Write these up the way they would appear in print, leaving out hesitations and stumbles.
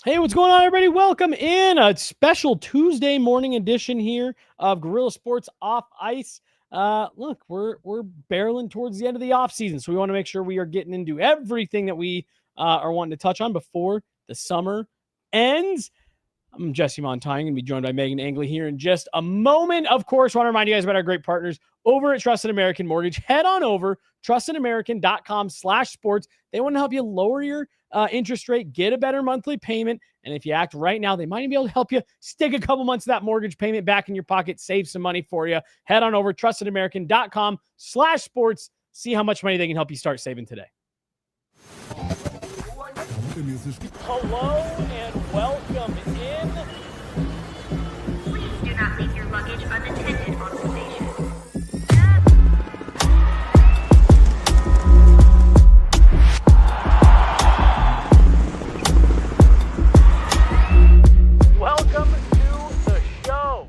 Hey, what's going on, everybody? Welcome in a special Tuesday morning edition here of Gorilla Sports Off Ice. Look, we're barreling towards the end of the offseason, so we want to make sure we are getting into everything that we are wanting to touch on before the summer ends. I'm Jesse Montano. I'm going to be joined by Meghan Angley here in just a moment. Of course, I want to remind you guys about our great partners over at Trusted American Mortgage. Head on over, trustedamerican.com/sports. They want to help you lower your interest rate, get a better monthly payment. And if you act right now, they might even be able to help you stick a couple months of that mortgage payment back in your pocket, save some money for you. Head on over, trustedamerican.com/sports. See how much money they can help you start saving today. Hello and welcome in. Please do not leave your luggage unattended on the station. Welcome to the show.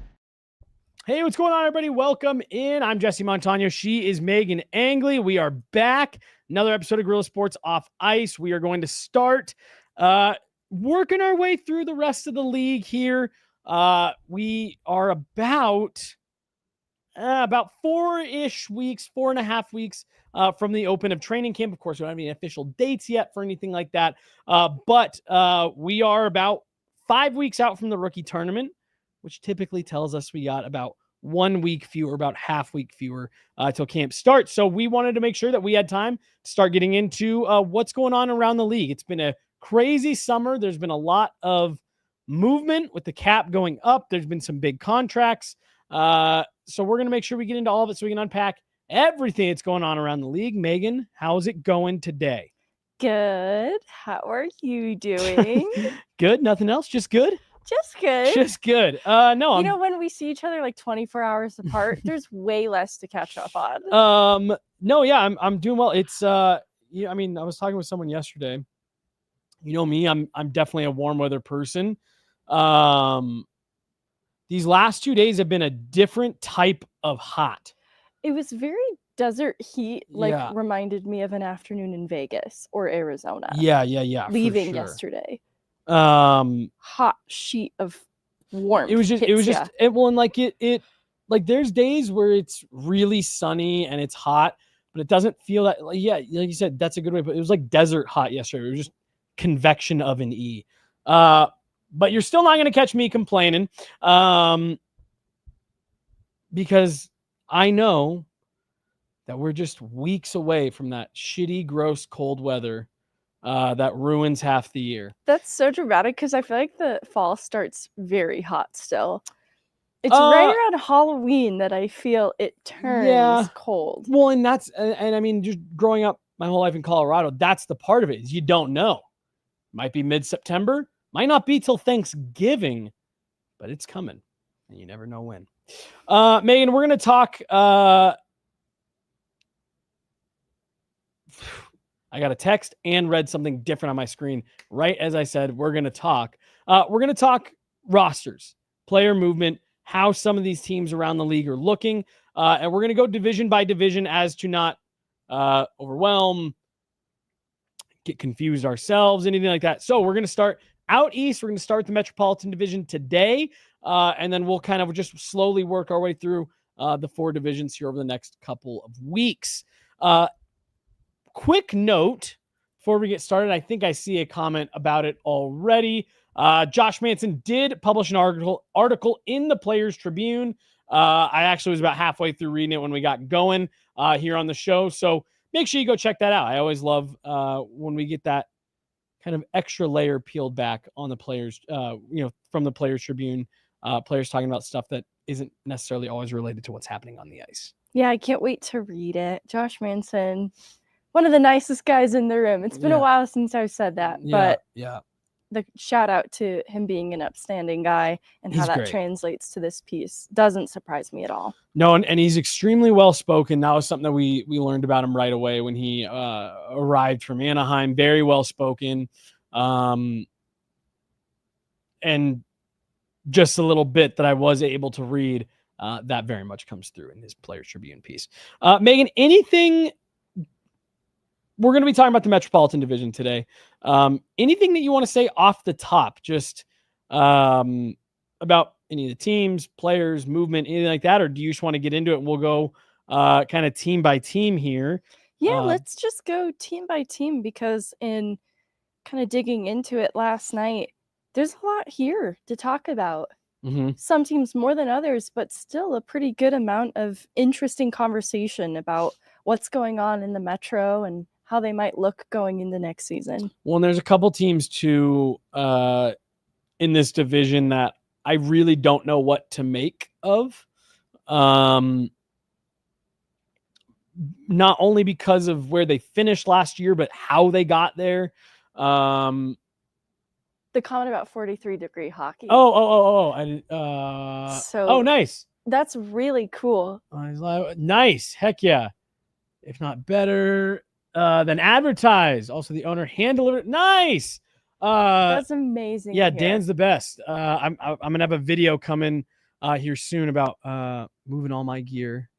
Hey, what's going on, everybody? Welcome in. I'm Jesse Montano. She is Meghan Angley. We are back. Another episode of Gorilla Sports Off Ice. We are going to start working our way through the rest of the league here. We are about 4-ish weeks, 4.5 weeks from the open of training camp. Of course, we don't have any official dates yet for anything like that. But we are about 5 weeks out from the rookie tournament, which typically tells us we got about 1 week fewer, about half week fewer till camp starts. So we wanted to make sure that we had time to start getting into what's going on around the league. It's been a crazy summer. There's been a lot of movement with the cap going up. There's been some big contracts. So we're going to make sure we get into all of it so we can unpack everything that's going on around the league. Meghan, how's it going today? Good. How are you doing? Good. Nothing else? Just good? Just good. Just good. No, you know, when we see each other like 24 hours apart, there's way less to catch up on. No, yeah, I'm doing well. It's I mean, I was talking with someone yesterday. You know me, I'm definitely a warm weather person. These last 2 days have been a different type of hot. It was very desert heat, reminded me of an afternoon in Vegas or Arizona. Yeah. Leaving yesterday. Hot sheet of warmth. It was just there's days where it's really sunny and it's hot, but it doesn't feel that, like you said, that's a good way, but it was like desert hot yesterday. It was just convection of an E. But you're still not going to catch me complaining, because I know that we're just weeks away from that shitty, gross, cold weather that ruins half the year. That's so dramatic because I feel like the fall starts very hot still. It's right around Halloween that I feel it turns cold. Well, and I mean, just growing up my whole life in Colorado, that's the part of it, is you don't know. Might be mid-September, might not be till Thanksgiving, but it's coming, and you never know when. Meghan, we're going to talk. I got a text and read something different on my screen right as I said we're going to talk. We're going to talk rosters, player movement, how some of these teams around the league are looking, and we're going to go division by division as to not overwhelm, get confused ourselves, anything like that. So we're going to start out east. We're going to start the Metropolitan Division today, and then we'll kind of just slowly work our way through the 4 divisions here over the next couple of weeks. Quick note before we get started, I think I see a comment about it already. Josh Manson did publish an article in the Players Tribune. I actually was about halfway through reading it when we got going here on the show. So make sure you go check that out. I always love when we get that kind of extra layer peeled back on the players, from the Players Tribune, players talking about stuff that isn't necessarily always related to what's happening on the ice. Yeah, I can't wait to read it. Josh Manson, one of the nicest guys in the room. It's been a while since I've said that, but the shout out to him being an upstanding guy and how that translates to this piece doesn't surprise me at all. No, and he's extremely well spoken. That was something that we learned about him right away when he arrived from Anaheim. Very well spoken, and just a little bit that I was able to read, that very much comes through in his Players Tribune piece. Meghan, anything we're going to be talking about the Metropolitan Division today. Anything that you want to say off the top, just about any of the teams, players, movement, anything like that? Or do you just want to get into it and we'll go kind of team by team here? Yeah, let's just go team by team, because in kind of digging into it last night, there's a lot here to talk about. Some teams more than others, but still a pretty good amount of interesting conversation about what's going on in the Metro and how they might look going into next season. Well, and there's a couple teams too in this division that I really don't know what to make of. Not only because of where they finished last year, but how they got there. The comment about 43-degree hockey. Oh, nice. That's really cool. Nice. Heck yeah. If not better than advertised. Also, the owner hand-delivered it. Nice. That's amazing. Yeah, Dan's the best. I'm going to have a video coming here soon about moving all my gear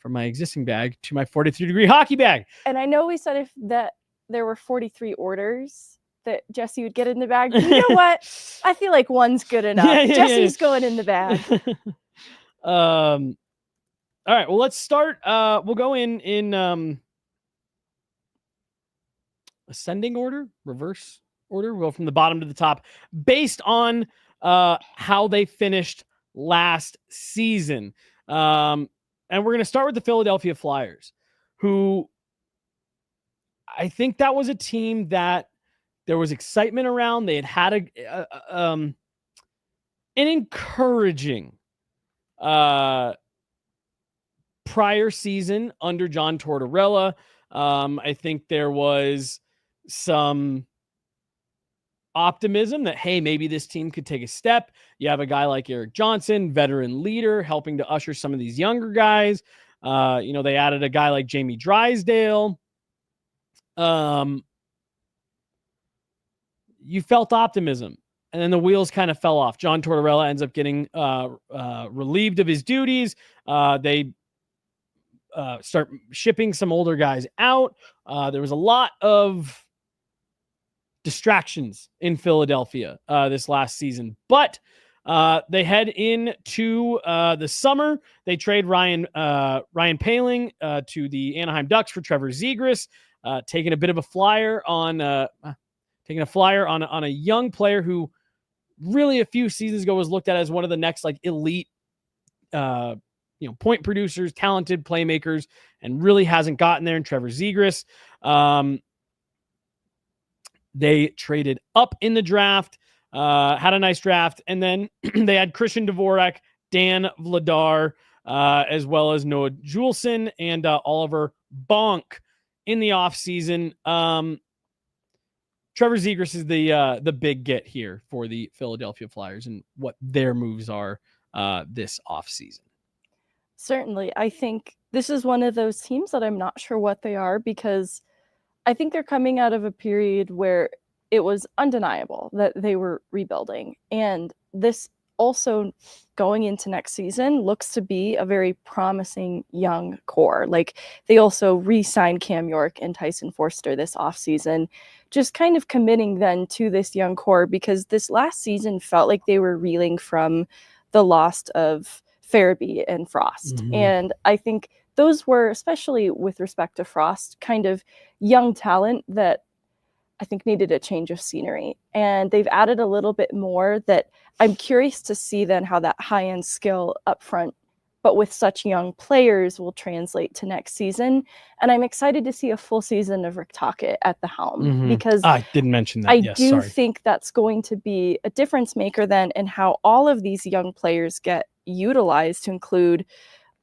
from my existing bag to my 43-degree hockey bag. And I know we said that there were 43 orders that Jesse would get in the bag. You know what? I feel like one's good enough. Jesse's going in the bag. All right. Well, let's start. We'll go in ascending order, reverse order. We'll go from the bottom to the top based on how they finished last season. And we're going to start with the Philadelphia Flyers, who I think that was a team that there was excitement around. They had an encouraging prior season under John Tortorella. I think there was some optimism that, hey, maybe this team could take a step. You have a guy like Eric Johnson, veteran leader, helping to usher some of these younger guys. They added a guy like Jamie Drysdale. You felt optimism, and then the wheels kind of fell off. John Tortorella ends up getting relieved of his duties. They start shipping some older guys out. There was a lot of distractions in Philadelphia this last season, but they head into the summer. They trade Ryan Poehling to the Anaheim Ducks for Trevor Zegras, taking a bit of a flyer on a young player who really a few seasons ago was looked at as one of the next like elite point producers, talented playmakers, and really hasn't gotten there in Trevor Zegras. They traded up in the draft, had a nice draft, and then they had Christian Dvorak, Dan Vladar, as well as Noah Juleson and Oliver Bonk in the offseason. Trevor Zegras is the big get here for the Philadelphia Flyers and what their moves are this offseason. Certainly. I think this is one of those teams that I'm not sure what they are, because I think they're coming out of a period where it was undeniable that they were rebuilding. And this also going into next season looks to be a very promising young core. Like, they also re-signed Cam York and Tyson Forster this offseason, just kind of committing then to this young core, because this last season felt like they were reeling from the loss of Farabee and Frost. Mm-hmm. And I think those were, especially with respect to Frost, kind of young talent that I think needed a change of scenery. And they've added a little bit more that I'm curious to see then how that high-end skill up front, but with such young players, will translate to next season. And I'm excited to see a full season of Rick Tocchet at the helm, mm-hmm. because I didn't mention that. I do think that's going to be a difference maker then in how all of these young players get utilized, to include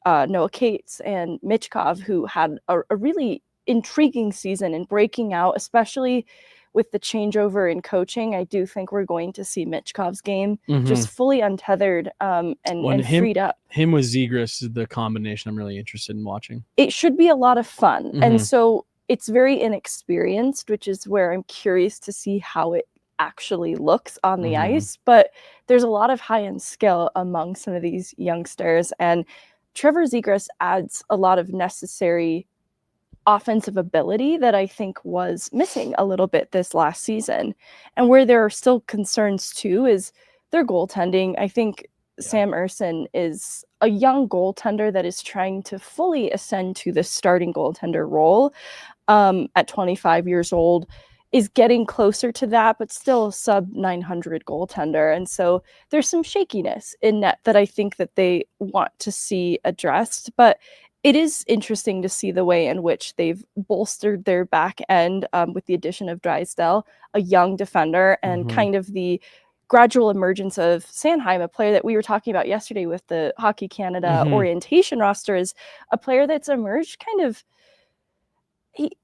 Noah Cates and Michkov, who had a really intriguing season and breaking out, especially with the changeover in coaching. I do think we're going to see Michkov's game mm-hmm. just fully untethered and freed up. Him with Zegras is the combination I'm really interested in watching. It should be a lot of fun. Mm-hmm. And so it's very inexperienced, which is where I'm curious to see how it actually looks on the mm-hmm. ice. But there's a lot of high-end skill among some of these youngsters. And Trevor Zegras adds a lot of necessary offensive ability that I think was missing a little bit this last season. And where there are still concerns too is their goaltending. I think Sam Ersson is a young goaltender that is trying to fully ascend to the starting goaltender role at 25 years old, is getting closer to that, but still a sub 900 goaltender. And so there's some shakiness in net that I think that they want to see addressed. But it is interesting to see the way in which they've bolstered their back end with the addition of Drysdale, a young defender, and kind of the gradual emergence of Sanheim, a player that we were talking about yesterday with the Hockey Canada orientation roster, is a player that's emerged kind of.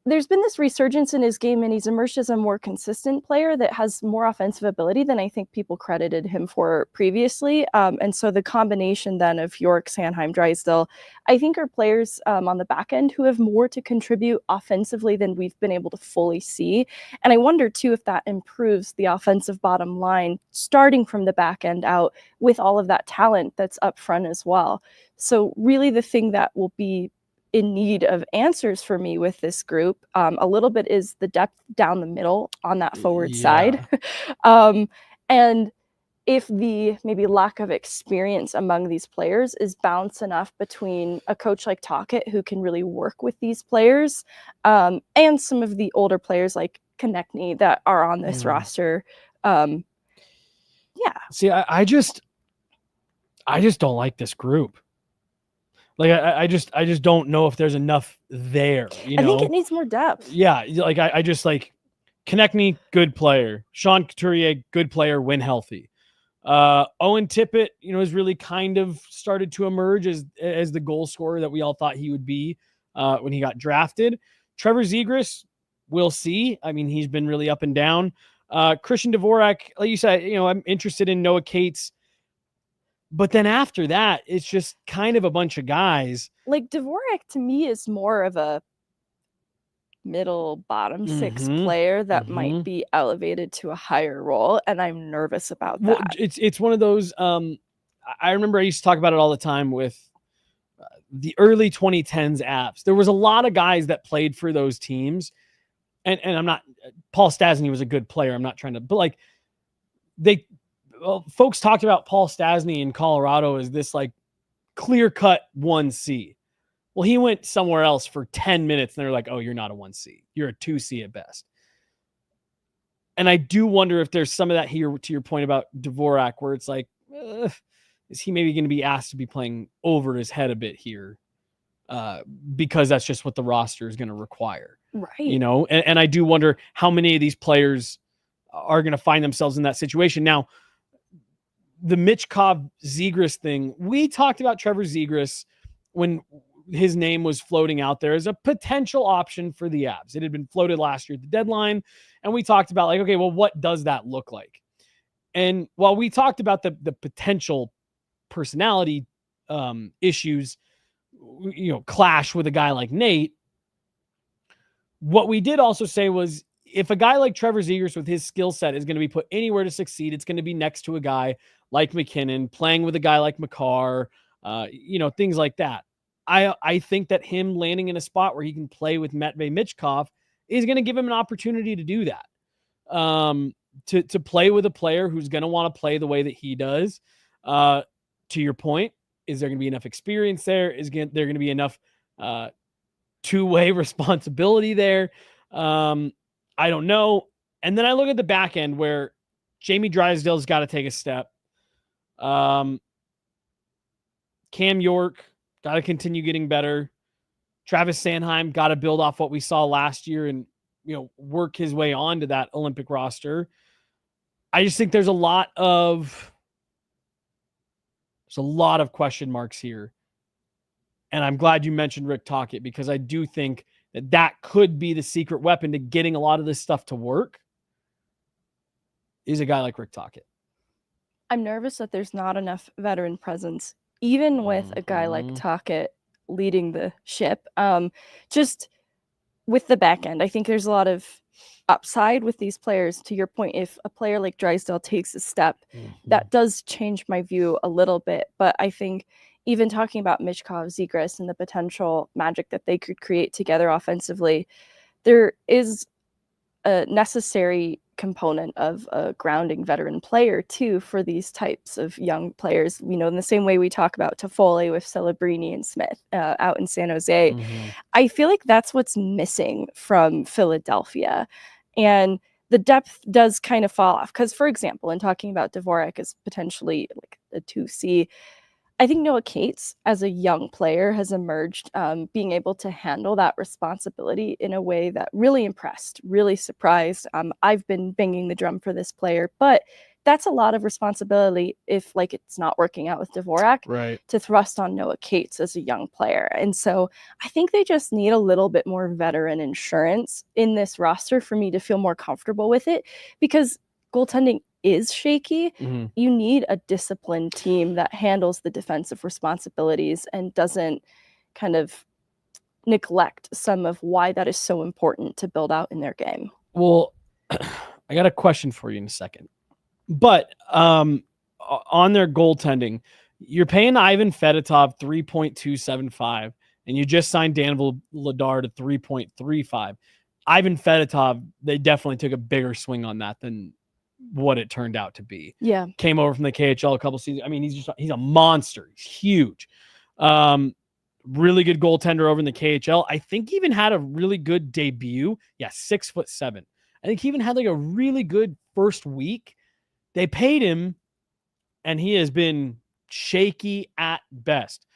There's been this resurgence in his game, and he's emerged as a more consistent player that has more offensive ability than I think people credited him for previously. And so the combination then of York, Sanheim, Drysdale, I think are players on the back end who have more to contribute offensively than we've been able to fully see. And I wonder too if that improves the offensive bottom line, starting from the back end out with all of that talent that's up front as well. So really the thing that will be in need of answers for me with this group a little bit is the depth down the middle on that forward side. And if the maybe lack of experience among these players is balanced enough between a coach like Tocchet, who can really work with these players, and some of the older players like Konechny that are on this roster. See, I just don't like this group. Like I just don't know if there's enough there. I think it needs more depth. Yeah, like I just like Konechny, good player. Sean Couturier, good player when healthy. Owen Tippett, has really kind of started to emerge as the goal scorer that we all thought he would be when he got drafted. Trevor Zegras, we'll see. I mean, he's been really up and down. Christian Dvorak, like you said, I'm interested in Noah Cates. But then after that, it's just kind of a bunch of guys. Like Dvorak to me is more of a middle bottom six player that might be elevated to a higher role. And I'm nervous about that. Well, it's one of those, I remember I used to talk about it all the time with the early 2010s apps. There was a lot of guys that played for those teams. And I'm not, Paul Stastny was a good player. I'm not trying to, but like folks talked about Paul Stastny in Colorado as this like clear-cut 1C. Well, he went somewhere else for 10 minutes, and they're like, oh, you're not a 1C. You're a 2C at best. And I do wonder if there's some of that here, to your point about Dvorak, where it's like, is he maybe going to be asked to be playing over his head a bit here? Because that's just what the roster is going to require. Right. And I do wonder how many of these players are going to find themselves in that situation. Now, the Michkov Zegras thing, we talked about Trevor Zegras when his name was floating out there as a potential option for the Avs. It had been floated last year at the deadline. And we talked about like, okay, well, what does that look like? And while we talked about the potential personality issues, clash with a guy like Nate, what we did also say was, if a guy like Trevor Zegras with his skill set is going to be put anywhere to succeed, it's going to be next to a guy like McKinnon, playing with a guy like Makar, things like that. I think that him landing in a spot where he can play with Matvei Michkov is going to give him an opportunity to do that. To play with a player who's going to want to play the way that he does. To your point, is there going to be enough experience there? Is there going to be enough two-way responsibility there? I don't know. And then I look at the back end where Jamie Drysdale's got to take a step. Cam York got to continue getting better. Travis Sanheim got to build off what we saw last year and, work his way onto that Olympic roster. I just think there's a lot of question marks here. And I'm glad you mentioned Rick Tocchet, because I do think that could be the secret weapon to getting a lot of this stuff to work, is a guy like Rick Tocchet. I'm nervous that there's not enough veteran presence, even with a guy like Tocchet leading the ship. Just with the back end, I think there's a lot of upside with these players. To your point, if a player like Drysdale takes a step, that does change my view a little bit. But I think even talking about Michkov, Zegras, and the potential magic that they could create together offensively, there is a necessary component of a grounding veteran player too for these types of young players. You know, in the same way we talk about Toffoli with Celebrini and Smith out in San Jose. Mm-hmm. I feel like that's what's missing from Philadelphia. And the depth does kind of fall off. Because, for example, in talking about Dvorak as potentially like a 2C, I think Noah Cates, as a young player, has emerged being able to handle that responsibility in a way that really impressed, really surprised. I've been banging the drum for this player, but that's a lot of responsibility if like it's not working out with Dvorak, right, to thrust on Noah Cates as a young player. And so I think they just need a little bit more veteran insurance in this roster for me to feel more comfortable with it, because goaltending is shaky. Mm-hmm. You need a disciplined team that handles the defensive responsibilities and doesn't kind of neglect some of why that is so important to build out in their game. Well, I got a question for you in a second. But on their goaltending, you're paying Ivan Fedotov $3.275, and you just signed Danville Ladar to $3.35. Ivan Fedotov, they definitely took a bigger swing on that than what it turned out to be. Yeah. Came over from the KHL a couple seasons. I mean, he's a monster. He's huge. Really good goaltender over in the KHL. I think he even had a really good debut. Yeah, 6'7". I think he even had like a really good first week. They paid him, and he has been shaky at best.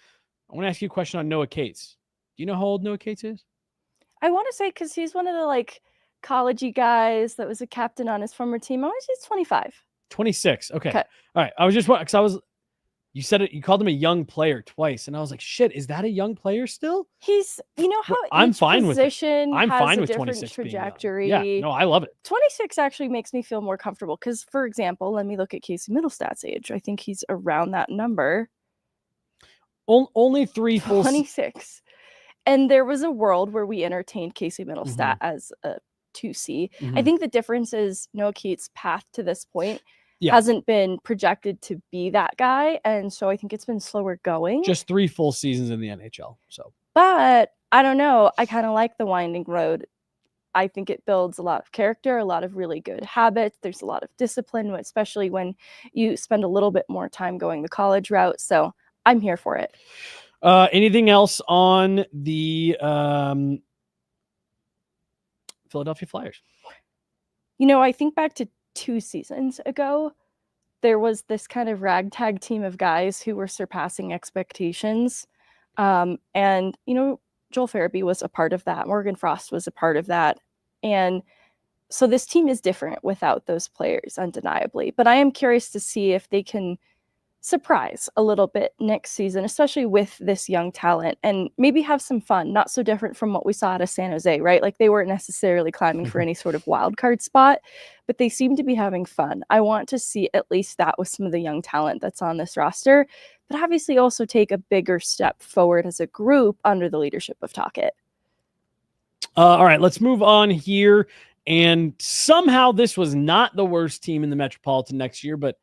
I want to ask you a question on Noah Cates. Do you know how old Noah Cates is? I want to say, because he's one of the like collegey guys that was a captain on his former team. I want to say it's 25. 26. Okay. All right. I was just because you said it, you called him a young player twice, and I was like, shit, is that a young player still? He's, you know how I'm fine with it. I'm fine with 26 trajectory. Yeah, no, I love it. 26 actually makes me feel more comfortable because, for example, let me look at Casey Middlestad's age. I think he's around that number. Only 3 full 26. And there was a world where we entertained Casey Middlestad as a 2C. I think the difference is Noah Cates' path to this point hasn't been projected to be that guy. And so I think it's been slower going. Just 3 full seasons in the NHL. So, but I don't know. I kind of like the winding road. I think it builds a lot of character, a lot of really good habits. There's a lot of discipline, especially when you spend a little bit more time going the college route. So I'm here for it. Anything else on the Philadelphia Flyers? You know, I think back to 2 seasons ago, there was this kind of ragtag team of guys who were surpassing expectations. And, you know, Joel Farabee was a part of that. Morgan Frost was a part of that. And so this team is different without those players, undeniably. But I am curious to see if they can surprise a little bit next season, especially with this young talent, and maybe have some fun, not so different from what we saw out of San Jose, right? Like they weren't necessarily climbing for any sort of wild card spot, but they seem to be having fun. I want to see at least that with some of the young talent that's on this roster, but obviously also take a bigger step forward as a group under the leadership of Tocchet. All right, let's move on here. And somehow this was not the worst team in the Metropolitan last year, but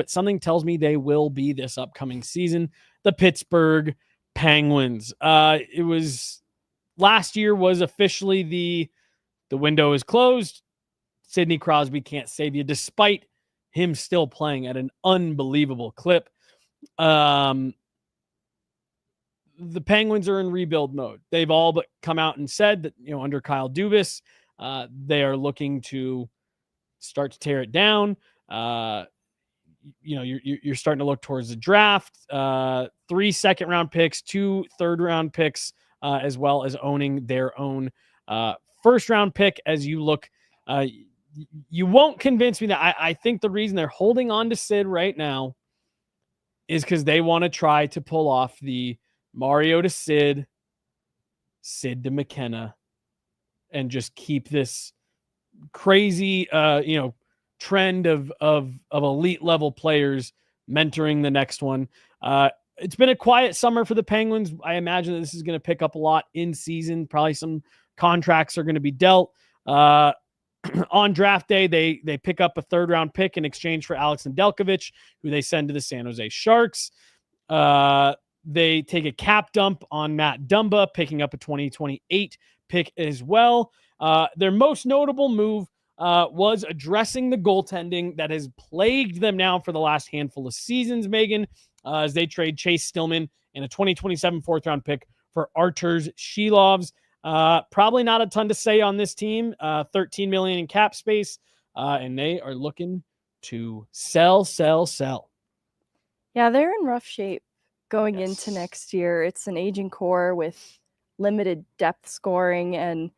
something tells me they will be this upcoming season. The Pittsburgh Penguins. It was last year was officially the window is closed. Sidney Crosby can't save you, despite him still playing at an unbelievable clip. The Penguins are in rebuild mode. They've all but come out and said that, you know, under Kyle Dubas, they are looking to start to tear it down. You know, you're starting to look towards the draft, 3 second-round picks, 2 third-round picks, as well as owning their own first-round pick. As you look, you won't convince me that I think the reason they're holding on to Sid right now is because they want to try to pull off the Mario to Sid to McKenna, and just keep this crazy, trend of elite level players mentoring the next one. It's been a quiet summer for the Penguins. I imagine that this is going to pick up a lot in season. Probably some contracts are going to be dealt. On draft day, they pick up a 3rd-round pick in exchange for Alex Nedeljkovic, who they send to the San Jose Sharks. They take a cap dump on Matt Dumba, picking up a 2028 pick as well. Their most notable move was addressing the goaltending that has plagued them now for the last handful of seasons, Megan, as they trade Chase Stillman and a 2027 fourth-round pick for Arturs Shilovs. Probably not a ton to say on this team. $13 million in cap space, and they are looking to sell. Yeah, they're in rough shape going into next year. It's an aging core with limited depth scoring, and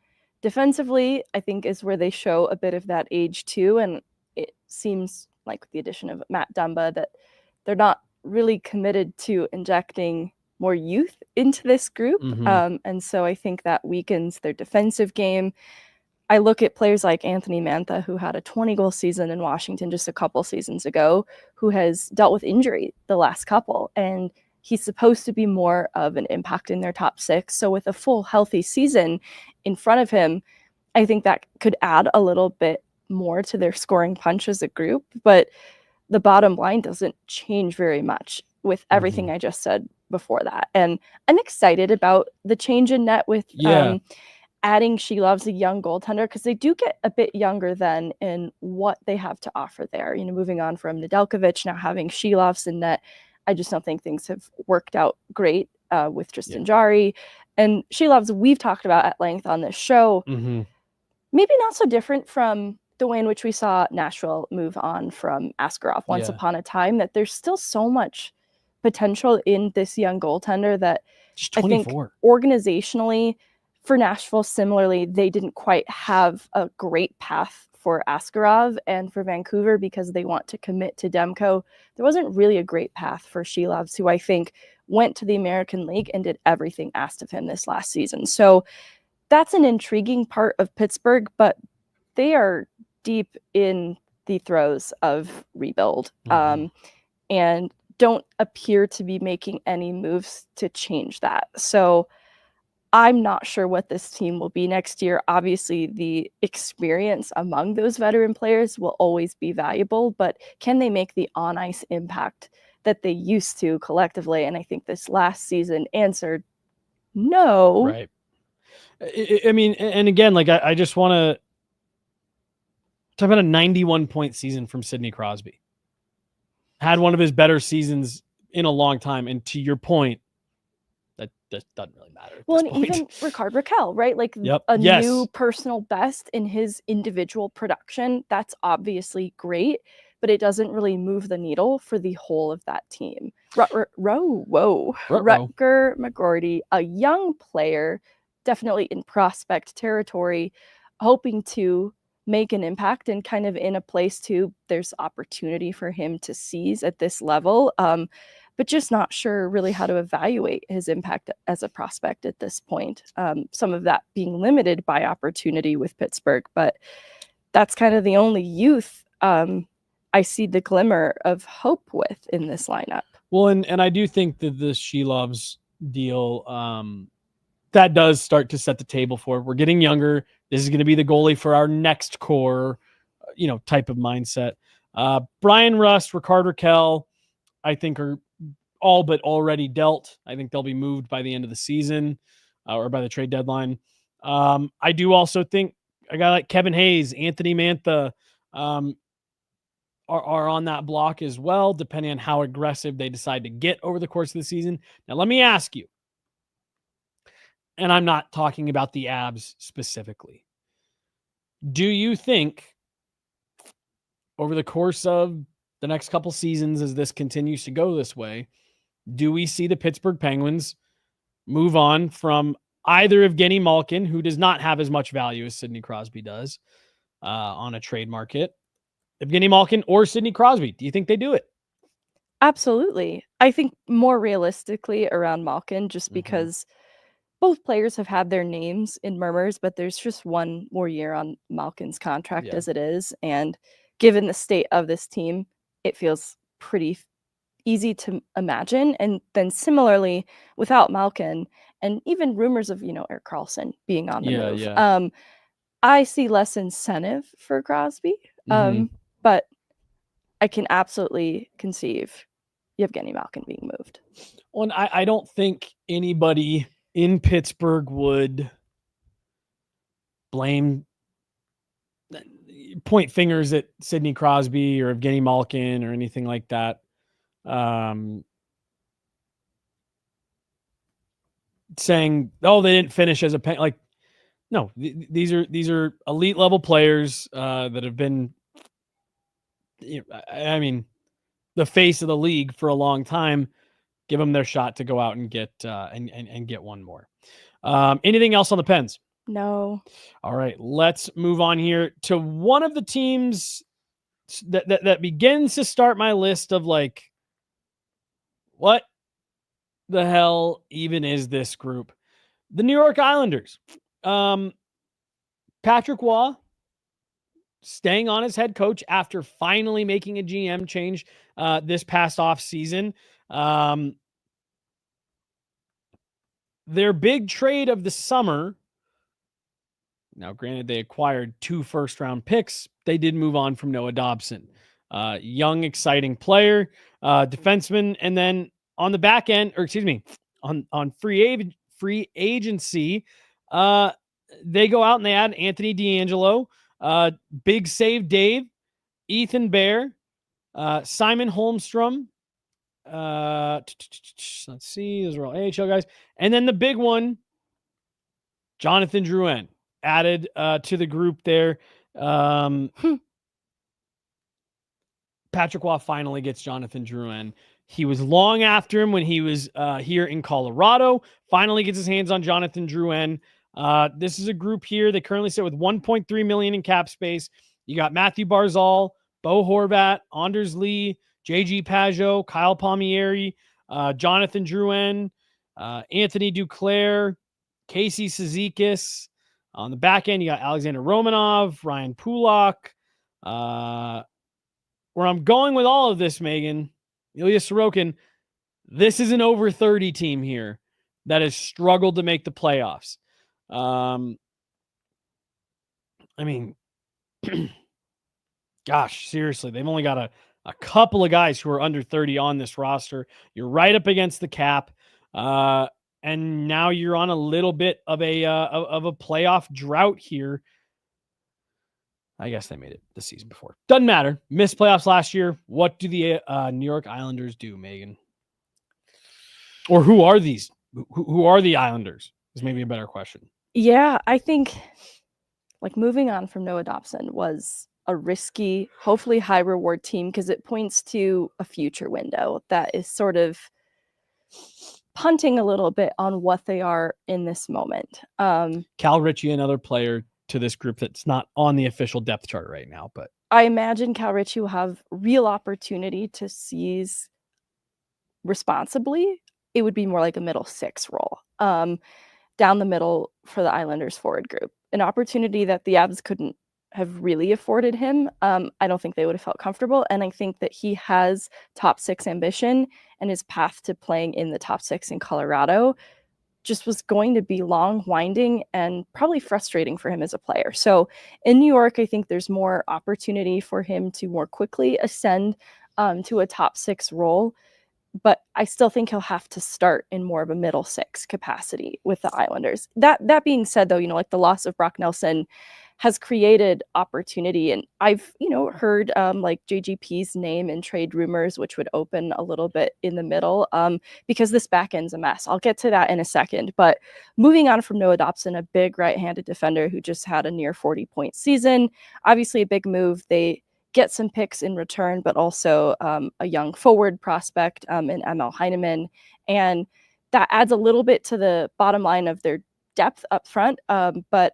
defensively, I think, is where they show a bit of that age too. And it seems like with the addition of Matt Dumba that they're not really committed to injecting more youth into this group. And so I think that weakens their defensive game. I look at players like Anthony Mantha, who had a 20-goal season in Washington just a couple seasons ago, who has dealt with injury the last couple, and he's supposed to be more of an impact in their top six. So with a full healthy season in front of him, I think that could add a little bit more to their scoring punch as a group. But the bottom line doesn't change very much with everything I just said before that. And I'm excited about the change in net with adding Shilovs, a young goaltender, because they do get a bit younger then in what they have to offer there. You know, moving on from Nedeljkovic, now having Shilovs in net, I just don't think things have worked out great with Tristan Jarry. And Shilovs, we've talked about at length on this show, maybe not so different from the way in which we saw Nashville move on from Askarov once upon a time, that there's still so much potential in this young goaltender that I think organizationally for Nashville, similarly, they didn't quite have a great path for Askarov, and for Vancouver, because they want to commit to Demko, there wasn't really a great path for Shilovs, who I think went to the American League and did everything asked of him this last season. So that's an intriguing part of Pittsburgh, but they are deep in the throes of rebuild and don't appear to be making any moves to change that. So I'm not sure what this team will be next year. Obviously, the experience among those veteran players will always be valuable, but can they make the on-ice impact that they used to collectively? And I think this last season answered no. Right. I mean, and again, like I just want to talk about a 91-point season from Sidney Crosby. Had one of his better seasons in a long time. And to your point, that doesn't really matter. Well, and even Rickard Rakell, right? Like new personal best in his individual production. That's obviously great, but it doesn't really move the needle for the whole of that team. Rutger McGroarty, a young player, definitely in prospect territory, hoping to make an impact and kind of in a place too, there's opportunity for him to seize at this level. But just not sure really how to evaluate his impact as a prospect at this point. Some of that being limited by opportunity with Pittsburgh, but that's kind of the only youth I see the glimmer of hope with in this lineup. Well, and I do think that the Shilovs deal, that does start to set the table for, we're getting younger. This is going to be the goalie for our next core, type of mindset. Brian Rust, Rickard Rakell, I think are all but already dealt. I think they'll be moved by the end of the season or by the trade deadline. I do also think a guy like Kevin Hayes, Anthony Mantha are on that block as well, depending on how aggressive they decide to get over the course of the season. Now, let me ask you, and I'm not talking about the Abs specifically, do you think over the course of the next couple seasons, as this continues to go this way, do we see the Pittsburgh Penguins move on from either Evgeny Malkin, who does not have as much value as Sidney Crosby does on a trade market, Evgeny Malkin or Sidney Crosby? Do you think they do it? Absolutely. I think more realistically around Malkin, just because both players have had their names in murmurs, but there's just one more year on Malkin's contract as it is. And given the state of this team, it feels pretty easy to imagine. And then similarly, without Malkin and even rumors of, Erik Karlsson being on the move, I see less incentive for Crosby. But I can absolutely conceive Yevgeny Malkin being moved. Well, and I don't think anybody in Pittsburgh would point fingers at Sidney Crosby or Evgeny Malkin or anything like that. Saying, oh, they didn't finish as a like, no, these are elite level players that have been, I mean, the face of the league for a long time. Give them their shot to go out and get and get one more. Anything else on the Pens? No. All right, let's move on here to one of the teams that begins to start my list of like, what the hell even is this group? The New York Islanders. Patrick Waugh staying on as head coach after finally making a GM change this past off season. Their big trade of the summer. Now, granted, they acquired 2 first-round picks. They did move on from Noah Dobson. Young, exciting player, defenseman. And then on the back end, on free agency, they go out and they add Anthony DeAngelo, Big Save Dave, Ethan Bear, Simon Holmstrom. Let's see. Those are all AHL guys. And then the big one, Jonathan Drouin, added to the group there. Patrick Waugh finally gets Jonathan Drouin. He was long after him when he was here in Colorado. Finally gets his hands on Jonathan Drouin. This is a group here. They currently sit with $1.3 million in cap space. You got Matthew Barzal, Bo Horvat, Anders Lee, JG Pajot, Kyle Palmieri, Jonathan Drouin, Anthony Duclair, Casey Cizikas. On the back end, you got Alexander Romanov, Ryan Pulak. Where I'm going with all of this, Megan, Ilya Sorokin, this is an over 30 team here that has struggled to make the playoffs. I mean, gosh, seriously, they've only got a couple of guys who are under 30 on this roster. You're right up against the cap. And now you're on a little bit of a playoff drought here. I guess they made it the season before. Doesn't matter. Missed playoffs last year. What do the New York Islanders do, Megan? Or who are these? Who are the Islanders? Is maybe a better question. Yeah, I think like moving on from Noah Dobson was a risky, hopefully high reward team because it points to a future window that is sort of punting a little bit on what they are in this moment. Cal Ritchie, another player to this group that's not on the official depth chart right now, but I imagine Cal Ritchie will have real opportunity to seize responsibly. It would be more like a middle 6 role down the middle for the Islanders forward group, an opportunity that the Avs couldn't have really afforded him. I don't think they would have felt comfortable. And I think that he has top 6 ambition, and his path to playing in the top 6 in Colorado just was going to be long, winding, and probably frustrating for him as a player. So in New York, I think there's more opportunity for him to more quickly ascend to a top 6 role. But I still think he'll have to start in more of a middle 6 capacity with the Islanders. That being said, though, like the loss of Brock Nelson has created opportunity. And I've, heard like JGP's name in trade rumors, which would open a little bit in the middle because this back end's a mess. I'll get to that in a second. But moving on from Noah Dobson, a big right-handed defender who just had a near 40-point season, obviously a big move. They get some picks in return, but also a young forward prospect in ML Heineman. And that adds a little bit to the bottom line of their depth up front, but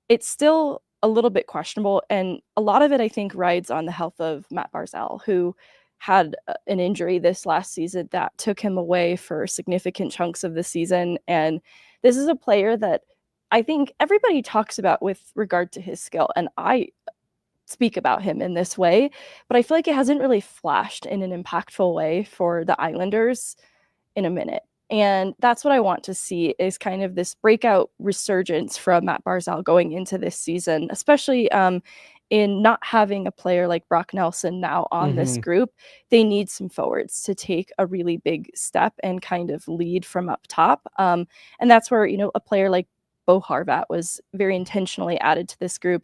it's still a little bit questionable. And a lot of it, I think, rides on the health of Matt Barzal, who had an injury this last season that took him away for significant chunks of the season. And this is a player that I think everybody talks about with regard to his skill. And I speak about him in this way, but I feel like it hasn't really flashed in an impactful way for the Islanders in a minute. And that's what I want to see is kind of this breakout resurgence from Matt Barzal going into this season, especially in not having a player like Brock Nelson now on this group, they need some forwards to take a really big step and kind of lead from up top. And that's where, a player like Bo Horvat was very intentionally added to this group.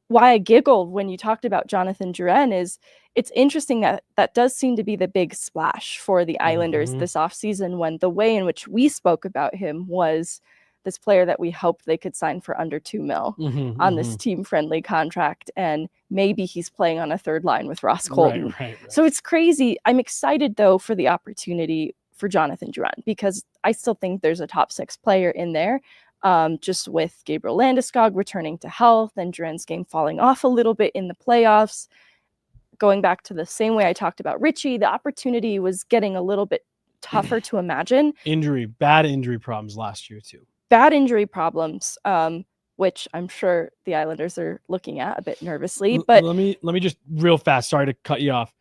Why I giggled when you talked about Jonathan Drouin is it's interesting that that does seem to be the big splash for the Islanders this offseason, when the way in which we spoke about him was this player that we hoped they could sign for under $2 million on this team-friendly contract, and maybe he's playing on a third line with Ross Colton. Right. So it's crazy. I'm excited, though, for the opportunity for Jonathan Drouin, because I still think there's a top 6 player in there. Just with Gabriel Landeskog returning to health and Drouin's game falling off a little bit in the playoffs. Going back to the same way I talked about Richie, the opportunity was getting a little bit tougher to imagine. Bad injury problems last year too. Bad injury problems, which I'm sure the Islanders are looking at a bit nervously. But let me just real fast. Sorry to cut you off.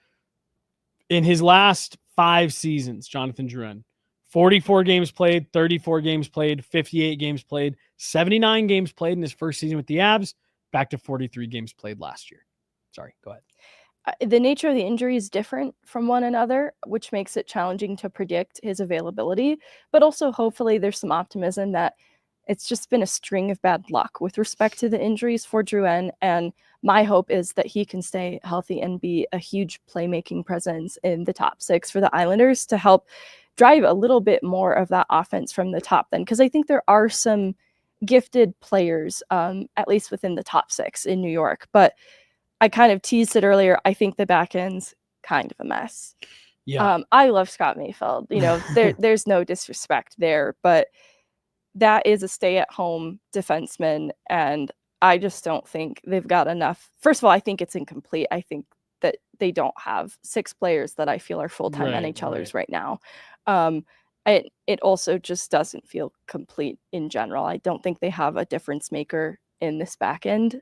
In his last 5 seasons, Jonathan Drouin, 44 games played, 34 games played, 58 games played, 79 games played in his first season with the Avs, back to 43 games played last year. Sorry, go ahead. The nature of the injury is different from one another, which makes it challenging to predict his availability. But also, hopefully, there's some optimism that it's just been a string of bad luck with respect to the injuries for Drouin. And my hope is that he can stay healthy and be a huge playmaking presence in the top 6 for the Islanders to help drive a little bit more of that offense from the top then. Because I think there are some gifted players, at least within the top 6 in New York. But I kind of teased it earlier. I think the back end's kind of a mess. Yeah. I love Scott Mayfield. There's no disrespect there, but that is a stay-at-home defenseman, and I just don't think they've got enough. First of all, I think it's incomplete. I think that they don't have 6 players that I feel are full-time NHLers right now. It also just doesn't feel complete in general. I don't think they have a difference maker in this back end.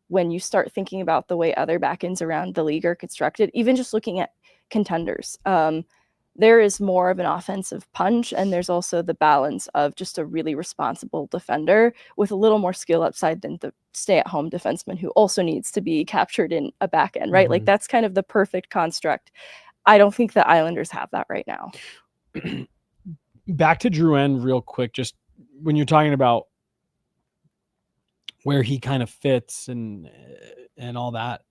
When you start thinking about the way other back ends around the league are constructed, even just looking at contenders, there is more of an offensive punch, and there's also the balance of just a really responsible defender with a little more skill upside than the stay-at-home defenseman who also needs to be captured in a back end, right? Like, that's kind of the perfect construct. I don't think the Islanders have that right now. Back to Drouin real quick, just when you're talking about where he kind of fits and all that,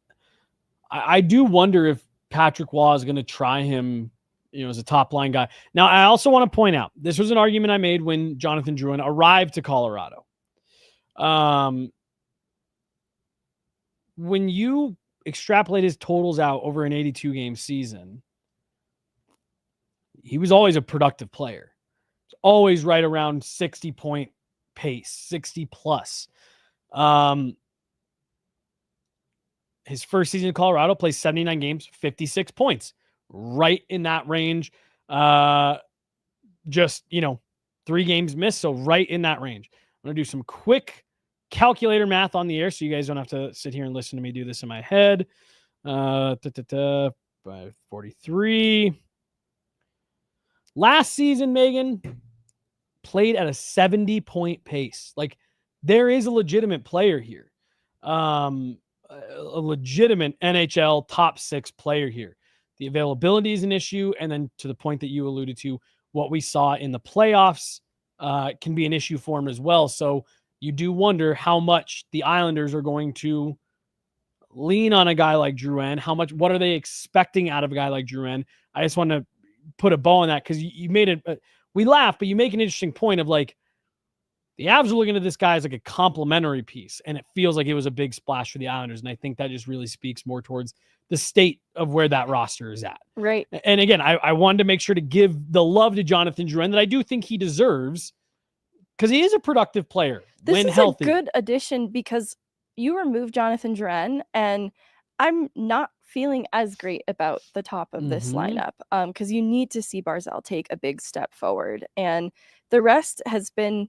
I do wonder if Patrick Waugh is going to try him, as a top line guy. Now, I also want to point out, this was an argument I made when Jonathan Drouin arrived to Colorado. When you extrapolate his totals out over an 82 game season, he was always a productive player. Always right around 60 point pace, 60 plus. His first season in Colorado, plays 79 games, 56 points, right in that range. Just, 3 games missed. So right in that range. I'm going to do some quick calculator math on the air, so you guys don't have to sit here and listen to me do this in my head. 43. Last season, Megan played at a 70-point pace. Like, there is a legitimate player here. A legitimate NHL top 6 player here. The availability is an issue. And then to the point that you alluded to, what we saw in the playoffs can be an issue for him as well. So you do wonder how much the Islanders are going to lean on a guy like Drouin. What are they expecting out of a guy like Drouin? I just want to put a bow on that, because you made it. We laugh, but you make an interesting point of, like, the Avs are looking at this guy as like a complimentary piece, and it feels like it was a big splash for the Islanders. And I think that just really speaks more towards the state of where that roster is at. Right. And again, I wanted to make sure to give the love to Jonathan Drouin that I do think he deserves, because he is a productive player when healthy. This is a good addition, because you remove Jonathan Drouin, and I'm not feeling as great about the top of this lineup, because you need to see Barzal take a big step forward, and the rest has been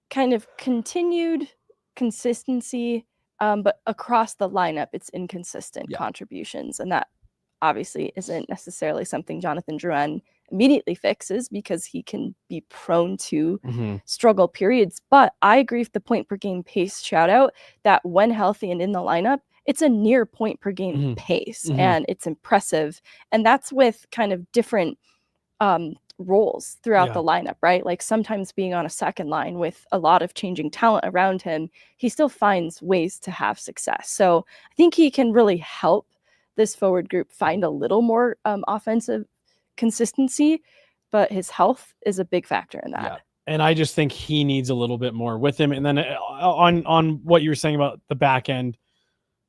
kind of continued consistency, but across the lineup, it's inconsistent contributions, and that obviously isn't necessarily something Jonathan Drouin immediately fixes because he can be prone to struggle periods. But I agree with the point per game pace shout out that when healthy and in the lineup, it's a near point per game pace and it's impressive. And that's with kind of different roles throughout the lineup, right? Like sometimes being on a second line with a lot of changing talent around him, he still finds ways to have success. So I think he can really help this forward group find a little more offensive consistency, but his health is a big factor in that. Yeah. And I just think he needs a little bit more with him. And then on what you were saying about the back end,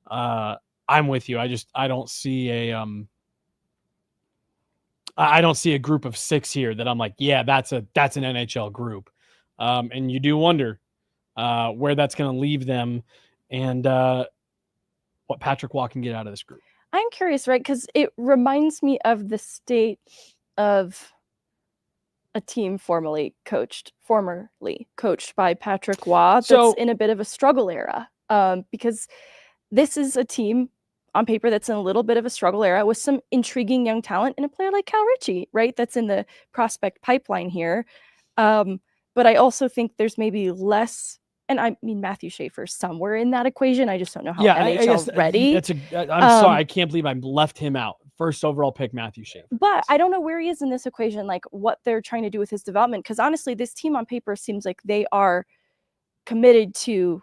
I'm with you. I don't see a group of 6 here that I'm like, yeah, that's an NHL group. And you do wonder where that's going to leave them and what Patrick Waugh can get out of this group. I'm curious, right? Because it reminds me of the state of a team formerly coached by Patrick Waugh that's in a bit of a struggle era. Because this is a team on paper that's in a little bit of a struggle era with some intriguing young talent and a player like Cal Ritchie, right? That's in the prospect pipeline here. But I also think there's maybe less, and I mean, Matthew Schaefer's somewhere in that equation. I just don't know how NHL ready. I'm sorry. I can't believe I left him out. First overall pick, Matthew Schaefer. But I don't know where he is in this equation, like what they're trying to do with his development. Because honestly, this team on paper seems like they are committed to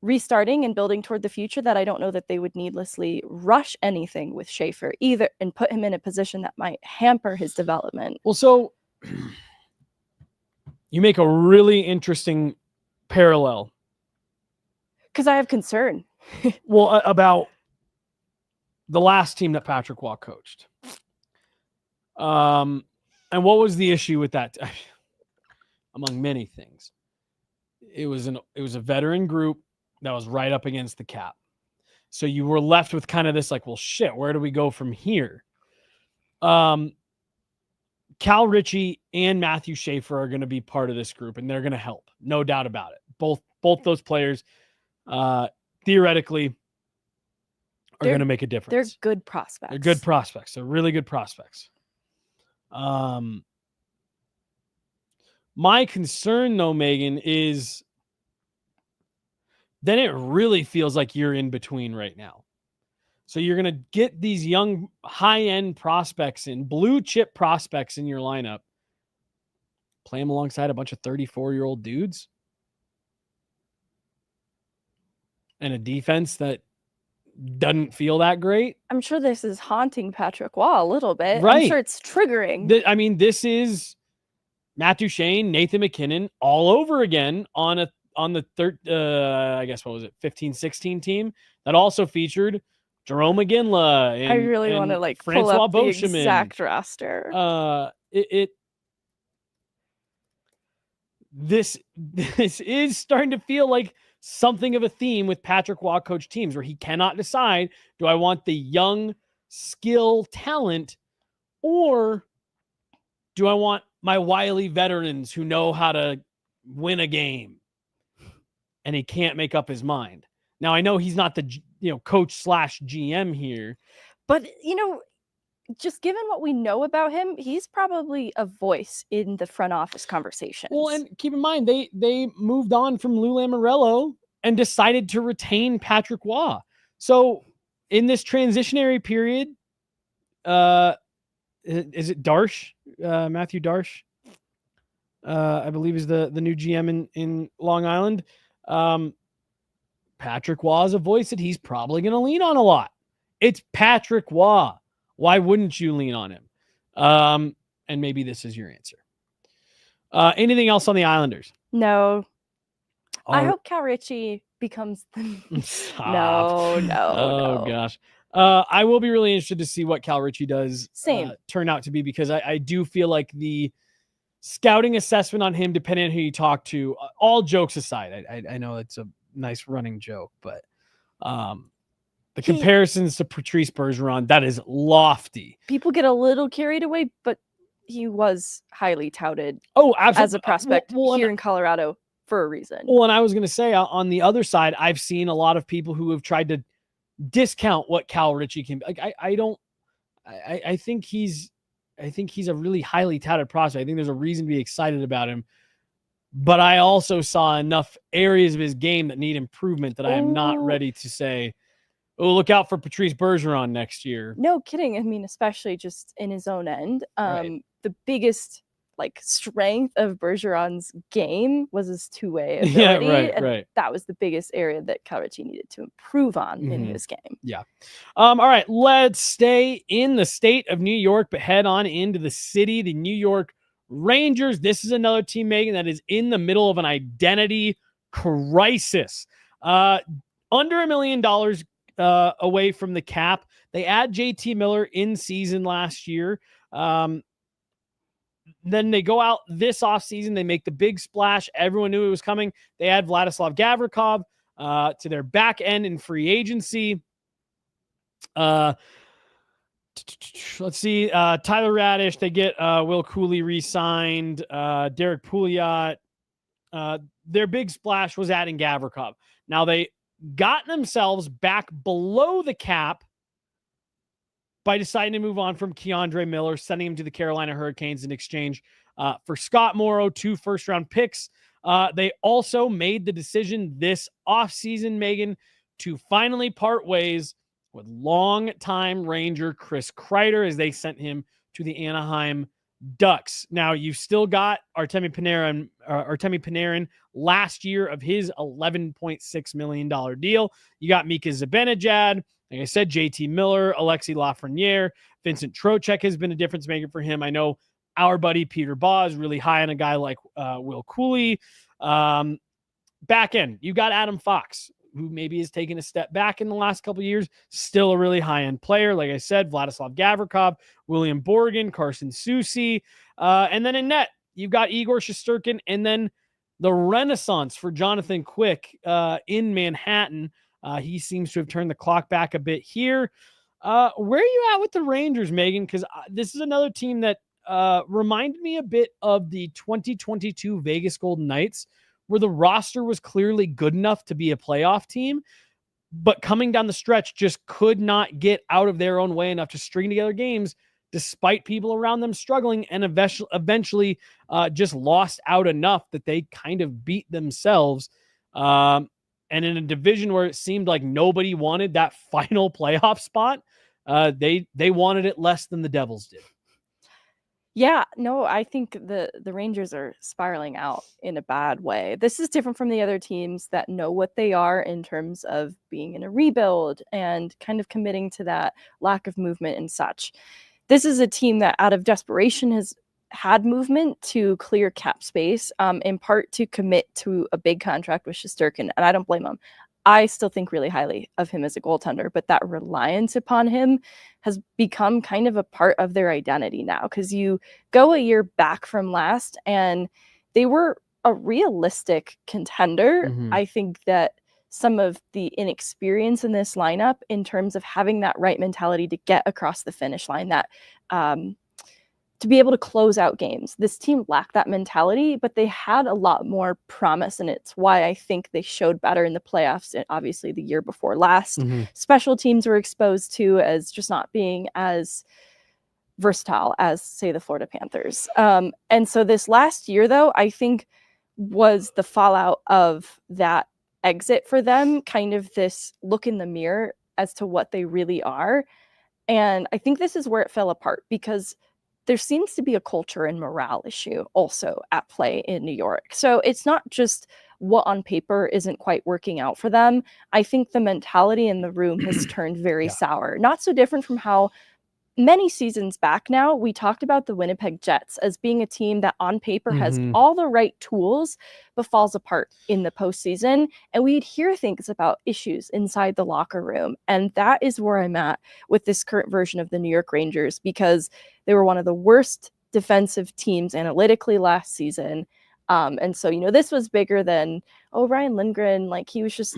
restarting and building toward the future, that I don't know that they would needlessly rush anything with Schaefer either and put him in a position that might hamper his development. Well, so you make a really interesting parallel. Because I have concern. Well, about the last team that Patrick Waugh coached. And what was the issue with that? Among many things. It was a veteran group that was right up against the cap. So you were left with kind of this like, well, shit, where do we go from here? Cal Ritchie and Matthew Schaefer are going to be part of this group, and they're going to help. No doubt about it. Both those players, theoretically, are going to make a difference. They're good prospects. They're good prospects. They're really good prospects. My concern, though, Megan, is then it really feels like you're in between right now. So you're going to get these young, high-end prospects in, blue-chip prospects in your lineup, play them alongside a bunch of 34-year-old dudes, and a defense that doesn't feel that great. I'm sure this is haunting Patrick Waugh a little bit. Right. I'm sure it's triggering. This is Matthew Shane, Nathan McKinnon all over again on the third, I guess, what was it, 15-16 team that also featured Jerome McGinley. I really want to Francois pull up Beauchemin. The exact roster. This is starting to feel like something of a theme with Patrick Waugh coach teams where he cannot decide, do I want the young skill talent or do I want my wily veterans who know how to win a game? And he can't make up his mind. Now, I know he's not the coach / GM here. But, just given what we know about him, he's probably a voice in the front office conversations. Well, and keep in mind, they moved on from Lou Lamoriello and decided to retain Patrick Waugh. So in this transitionary period, is it Darsh? Matthew Darsh, I believe, is the new GM in Long Island. Patrick Waugh is a voice that he's probably going to lean on a lot. It's Patrick Waugh. Why wouldn't you lean on him? And maybe this is your answer. Anything else on the Islanders? No. I hope Cal Ritchie becomes No. Gosh. I will be really interested to see what Cal Ritchie does turn out to be, because I do feel like the scouting assessment on him, depending on who you talk to, all jokes aside, I know it's a nice running joke, but the comparisons to Patrice Bergeron, that is lofty. People get a little carried away, but he was highly touted as a prospect here in Colorado for a reason. Well, and I was going to say, on the other side, I've seen a lot of people who have tried to discount what Cal Ritchie can be. Like, I think he's I think he's a really highly touted prospect. I think there's a reason to be excited about him. But I also saw enough areas of his game that need improvement that I am not ready to say, oh, look out for Patrice Bergeron next year. No kidding. I mean, especially just in his own end. Right. The biggest strength of Bergeron's game was his two-way ability. Yeah, and right. That was the biggest area that Cavaricci needed to improve on in his game. Yeah. All right, let's stay in the state of New York, but head on into the city, the New York Rangers. This is another team, Megan, that is in the middle of an identity crisis. Under $1 million away from the cap. They add JT Miller in season last year. Then they go out this offseason. They make the big splash. Everyone knew it was coming. They add Vladislav Gavrikov to their back end in free agency. Let's see. Tyler Radish. They get Will Cooley re-signed. Derek Pouliot. Their big splash was adding Gavrikov. Now they got themselves back below the cap by deciding to move on from Keandre Miller, sending him to the Carolina Hurricanes in exchange for Scott Morrow, 2 first-round picks. They also made the decision this offseason, Megan, to finally part ways with longtime Ranger Chris Kreider as they sent him to the Anaheim Ducks. Now, you've still got Artemi Panarin last year of his $11.6 million deal. You got Mika Zibanejad. Like I said, JT Miller, Alexis Lafreniere, Vincent Trocheck has been a difference maker for him. I know our buddy Peter Baugh is really high on a guy like Will Cooley. Back end, you got Adam Fox, who maybe has taken a step back in the last couple of years. Still a really high-end player. Like I said, Vladislav Gavrikov, William Borgen, Carson Soucy. And then in net, you've got Igor Shesterkin, and then the renaissance for Jonathan Quick in Manhattan. He seems to have turned the clock back a bit here. Where are you at with the Rangers, Megan? Because this is another team that reminded me a bit of the 2022 Vegas Golden Knights, where the roster was clearly good enough to be a playoff team, but coming down the stretch just could not get out of their own way enough to string together games despite people around them struggling, and eventually just lost out enough that they kind of beat themselves. And in a division where it seemed like nobody wanted that final playoff spot, they wanted it less than the Devils did. Yeah, no, I think the Rangers are spiraling out in a bad way. This is different from the other teams that know what they are in terms of being in a rebuild and kind of committing to that lack of movement and such. This is a team that out of desperation has had movement to clear cap space, in part to commit to a big contract with Shesterkin, and I don't blame them. I still think really highly of him as a goaltender, but that reliance upon him has become kind of a part of their identity now, because you go a year back from last and they were a realistic contender. Mm-hmm. I think that some of the inexperience in this lineup in terms of having that right mentality to get across the finish line, that to be able to close out games. This team lacked that mentality, but they had a lot more promise, and it's why I think they showed better in the playoffs, and obviously the year before last. Mm-hmm. Special teams were exposed to as just not being as versatile as, say, the Florida Panthers. And so this last year, though, I think was the fallout of that exit for them, kind of this look in the mirror as to what they really are. And I think this is where it fell apart, because there seems to be a culture and morale issue also at play in New York. So it's not just what on paper isn't quite working out for them. I think the mentality in the room has turned very sour. Not so different from how many seasons back now, we talked about the Winnipeg Jets as being a team that on paper has all the right tools, but falls apart in the postseason. And we'd hear things about issues inside the locker room. And that is where I'm at with this current version of the New York Rangers, because they were one of the worst defensive teams analytically last season. And so, this was bigger than, Ryan Lindgren, like he was just,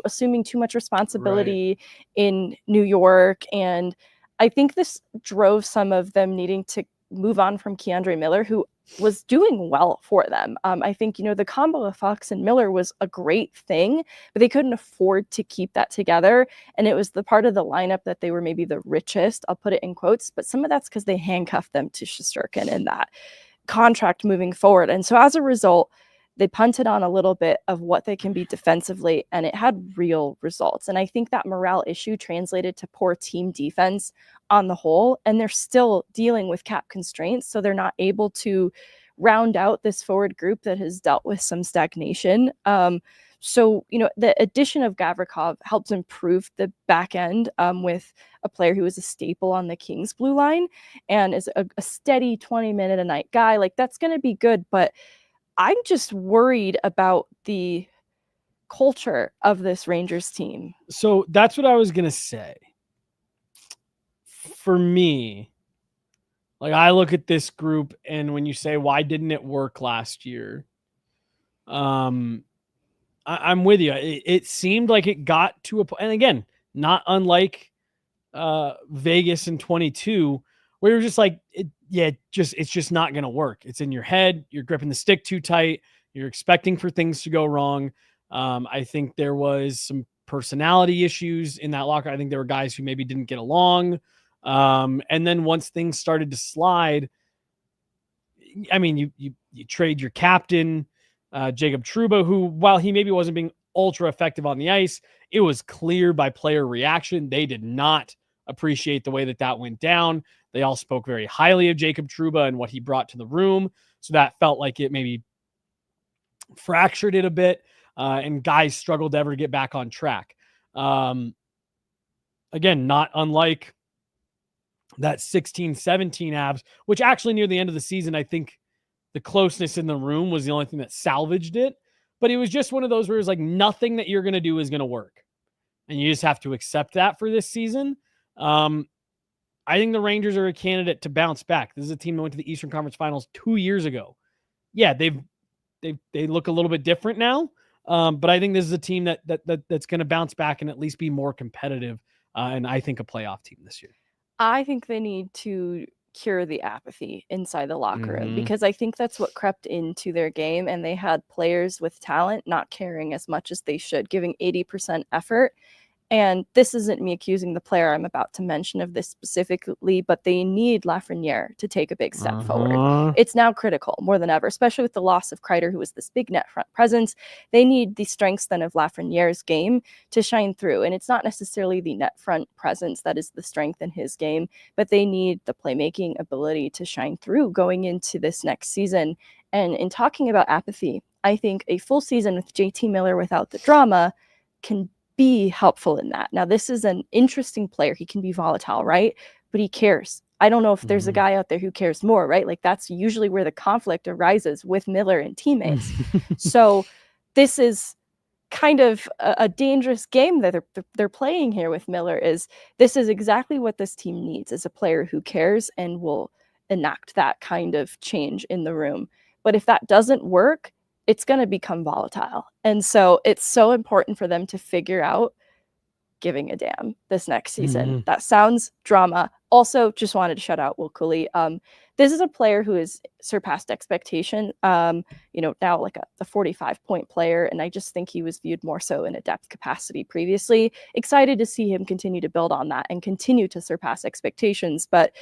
assuming too much responsibility in New York. And I think this drove some of them needing to move on from Keandre Miller, who was doing well for them. I think, the combo of Fox and Miller was a great thing, but they couldn't afford to keep that together. And it was the part of the lineup that they were maybe the richest, I'll put it in quotes, but some of that's because they handcuffed them to Shesterkin in that contract moving forward. And so as a result, they punted on a little bit of what they can be defensively, and it had real results. And I think that morale issue translated to poor team defense on the whole, and they're still dealing with cap constraints, so they're not able to round out this forward group that has dealt with some stagnation. So, the addition of Gavrikov helps improve the back end with a player who is a staple on the Kings blue line and is a steady 20-minute-a-night guy. Like, that's going to be good, but I'm just worried about the culture of this Rangers team. So that's what I was going to say. For me, like, I look at this group, and when you say, why didn't it work last year? I'm with you. It seemed like it got to a point, and again, not unlike Vegas in 22, where you're just like, it's just not going to work. It's in your head. You're gripping the stick too tight. You're expecting for things to go wrong. I think there was some personality issues in that locker. I think there were guys who maybe didn't get along. And then once things started to slide, I mean, you trade your captain, Jacob Trouba, who, while he maybe wasn't being ultra effective on the ice, it was clear by player reaction they did not appreciate the way that went down. They all spoke very highly of Jacob Trouba and what he brought to the room. So that felt like it maybe fractured it a bit, and guys struggled to ever get back on track. Again, not unlike that 16-17 Avs, which actually near the end of the season, I think the closeness in the room was the only thing that salvaged it. But it was just one of those where it's like nothing that you're going to do is going to work. And you just have to accept that for this season. I think the Rangers are a candidate to bounce back. This is a team that went to the Eastern Conference Finals 2 years ago. Yeah, they look a little bit different now, but I think this is a team that's going to bounce back and at least be more competitive, and I think a playoff team this year. I think they need to cure the apathy inside the locker room, because I think that's what crept into their game, and they had players with talent not caring as much as they should, giving 80% effort. And this isn't me accusing the player I'm about to mention of this specifically, but they need Lafreniere to take a big step forward. It's now critical more than ever, especially with the loss of Kreider, who was this big net front presence. They need the strengths then of Lafreniere's game to shine through. And it's not necessarily the net front presence that is the strength in his game, but they need the playmaking ability to shine through going into this next season. And in talking about apathy, I think a full season with JT Miller without the drama can be helpful in that. Now, this is an interesting player. He can be volatile, right? But he cares. I don't know if there's a guy out there who cares more, right? Like, that's usually where the conflict arises with Miller and teammates. So this is kind of a dangerous game that they're playing here with Miller. This is exactly what this team needs, is a player who cares and will enact that kind of change in the room. But if that doesn't work, it's going to become volatile. And so it's so important for them to figure out giving a damn this next season. That sounds drama. Also, just wanted to shout out Will Cooley. This is a player who has surpassed expectation, now like a 45-point player. And I just think he was viewed more so in a depth capacity previously. Excited to see him continue to build on that and continue to surpass expectations. But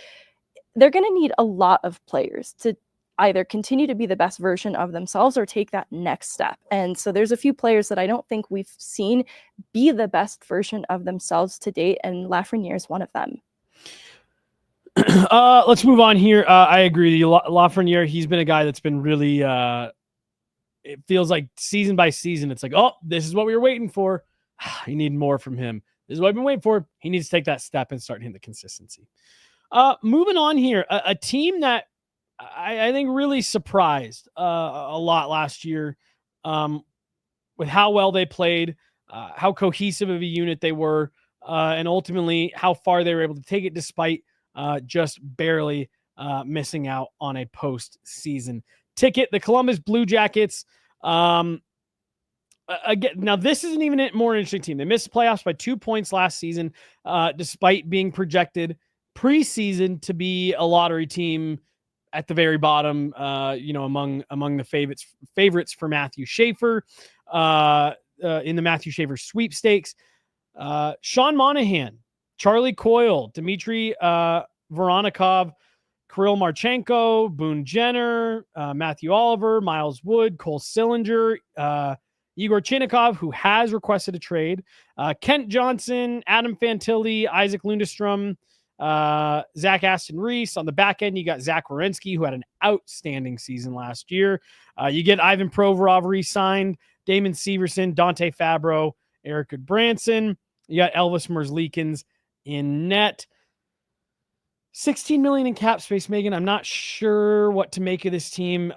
they're going to need a lot of players to either continue to be the best version of themselves or take that next step. And so there's a few players that I don't think we've seen be the best version of themselves to date, and Lafreniere is one of them. Let's move on here. I agree with you. Lafreniere, he's been a guy that's been really, it feels like season by season, it's like, oh, this is what we were waiting for. You need more from him. This is what I've been waiting for. He needs to take that step and start hitting the consistency. Moving on here, a team that I think really surprised a lot last year with how well they played, how cohesive of a unit they were, and ultimately how far they were able to take it despite just barely missing out on a postseason ticket. The Columbus Blue Jackets, again, now this is an even more interesting team. They missed playoffs by 2 points last season, despite being projected preseason to be a lottery team at the very bottom, among the favorites for Matthew Schaefer in the Matthew Schaefer sweepstakes. Sean Monahan, Charlie Coyle, Dmitry Voronikov, Kirill Marchenko, Boone Jenner, Matthew Oliver, Miles Wood, Cole Sillinger, Igor Chinnikov, who has requested a trade, Kent Johnson, Adam Fantilli, Isaac Lundestrom, Zach Aston Reese. On the back end, you got Zach Werenski, who had an outstanding season last year. You get Ivan Provorov re-signed, Damon Severson, Dante Fabro, Eric Goodbranson. You got Elvis Merzlikins in net. $16 million in cap space, Megan. I'm not sure what to make of this team.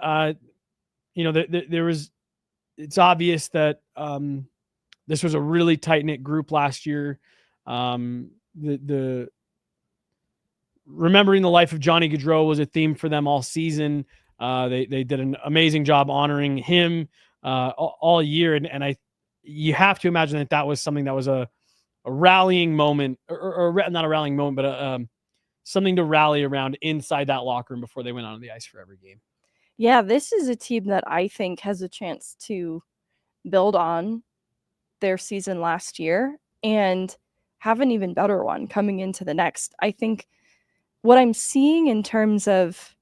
It's obvious that this was a really tight-knit group last year. The remembering the life of Johnny Gaudreau was a theme for them all season. They did an amazing job honoring him all year, and you have to imagine that was something that was a rallying moment, or not a rallying moment, but something to rally around inside that locker room before they went on the ice for every game. Yeah, this is a team that I think has a chance to build on their season last year and have an even better one coming into the next. I think what I'm seeing in terms of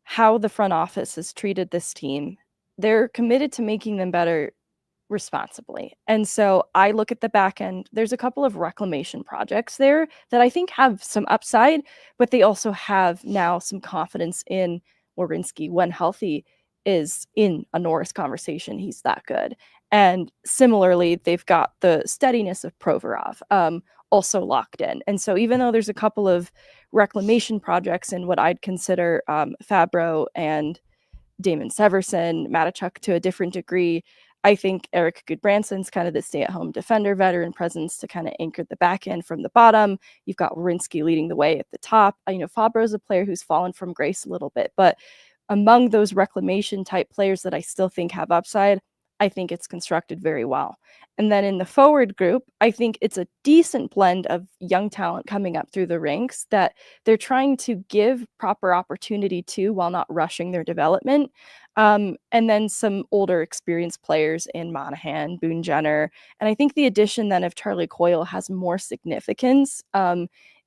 how the front office has treated this team, they're committed to making them better responsibly. And so I look at the back end, there's a couple of reclamation projects there that I think have some upside, but they also have now some confidence in Werenski when healthy is in a Norris conversation. He's that good. And similarly, they've got the steadiness of Provorov also locked in. And so even though there's a couple of reclamation projects in what I'd consider Fabro and Damon Severson, Matachuk to a different degree, I think Eric Goodbranson's kind of the stay-at-home defender, veteran presence to kind of anchor the back end from the bottom. You've got Werenski leading the way at the top. Fabro's a player who's fallen from grace a little bit, but among those reclamation type players that I still think have upside, I think it's constructed very well. And then in the forward group, I think it's a decent blend of young talent coming up through the ranks that they're trying to give proper opportunity to while not rushing their development. And then some older experienced players in Monahan, Boone Jenner. And I think the addition then of Charlie Coyle has more significance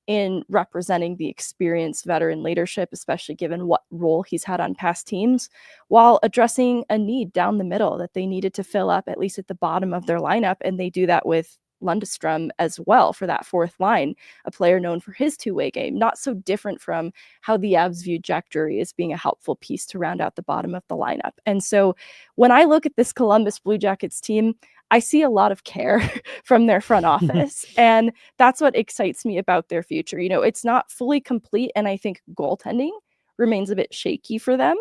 in representing the experienced veteran leadership, especially given what role he's had on past teams, while addressing a need down the middle that they needed to fill up, at least at the bottom of their lineup. And they do that with Lundestrom as well for that fourth line, a player known for his two-way game, not so different from how the Avs viewed Jack Drury as being a helpful piece to round out the bottom of the lineup. And so when I look at this Columbus Blue Jackets team, I see a lot of care from their front office, and that's what excites me about their future. It's not fully complete, and I think goaltending remains a bit shaky for them,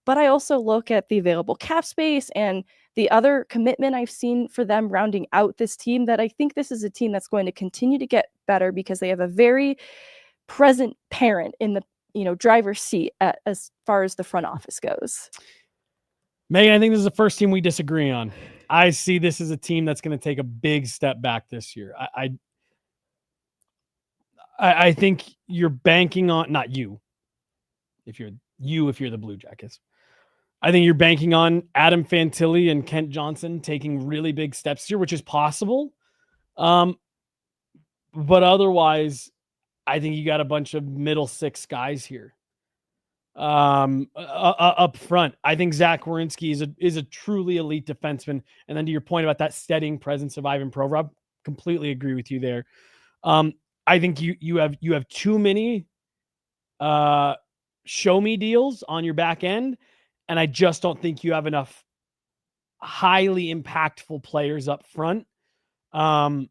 but I also look at the available cap space and the other commitment I've seen for them rounding out this team, that I think this is a team that's going to continue to get better because they have a very present parent in the driver's seat as far as the front office goes. Megan, I think this is the first team we disagree on. I see this as a team that's going to take a big step back this year. I think you're banking on, not you, if you're the Blue Jackets. I think you're banking on Adam Fantilli and Kent Johnson taking really big steps here, which is possible. But otherwise, I think you got a bunch of middle six guys here. Up front, I think Zach Werenski is a truly elite defenseman. And then to your point about that steadying presence of Ivan Provorov, completely agree with you there. I think you have too many show me deals on your back end, and I just don't think you have enough highly impactful players up front. I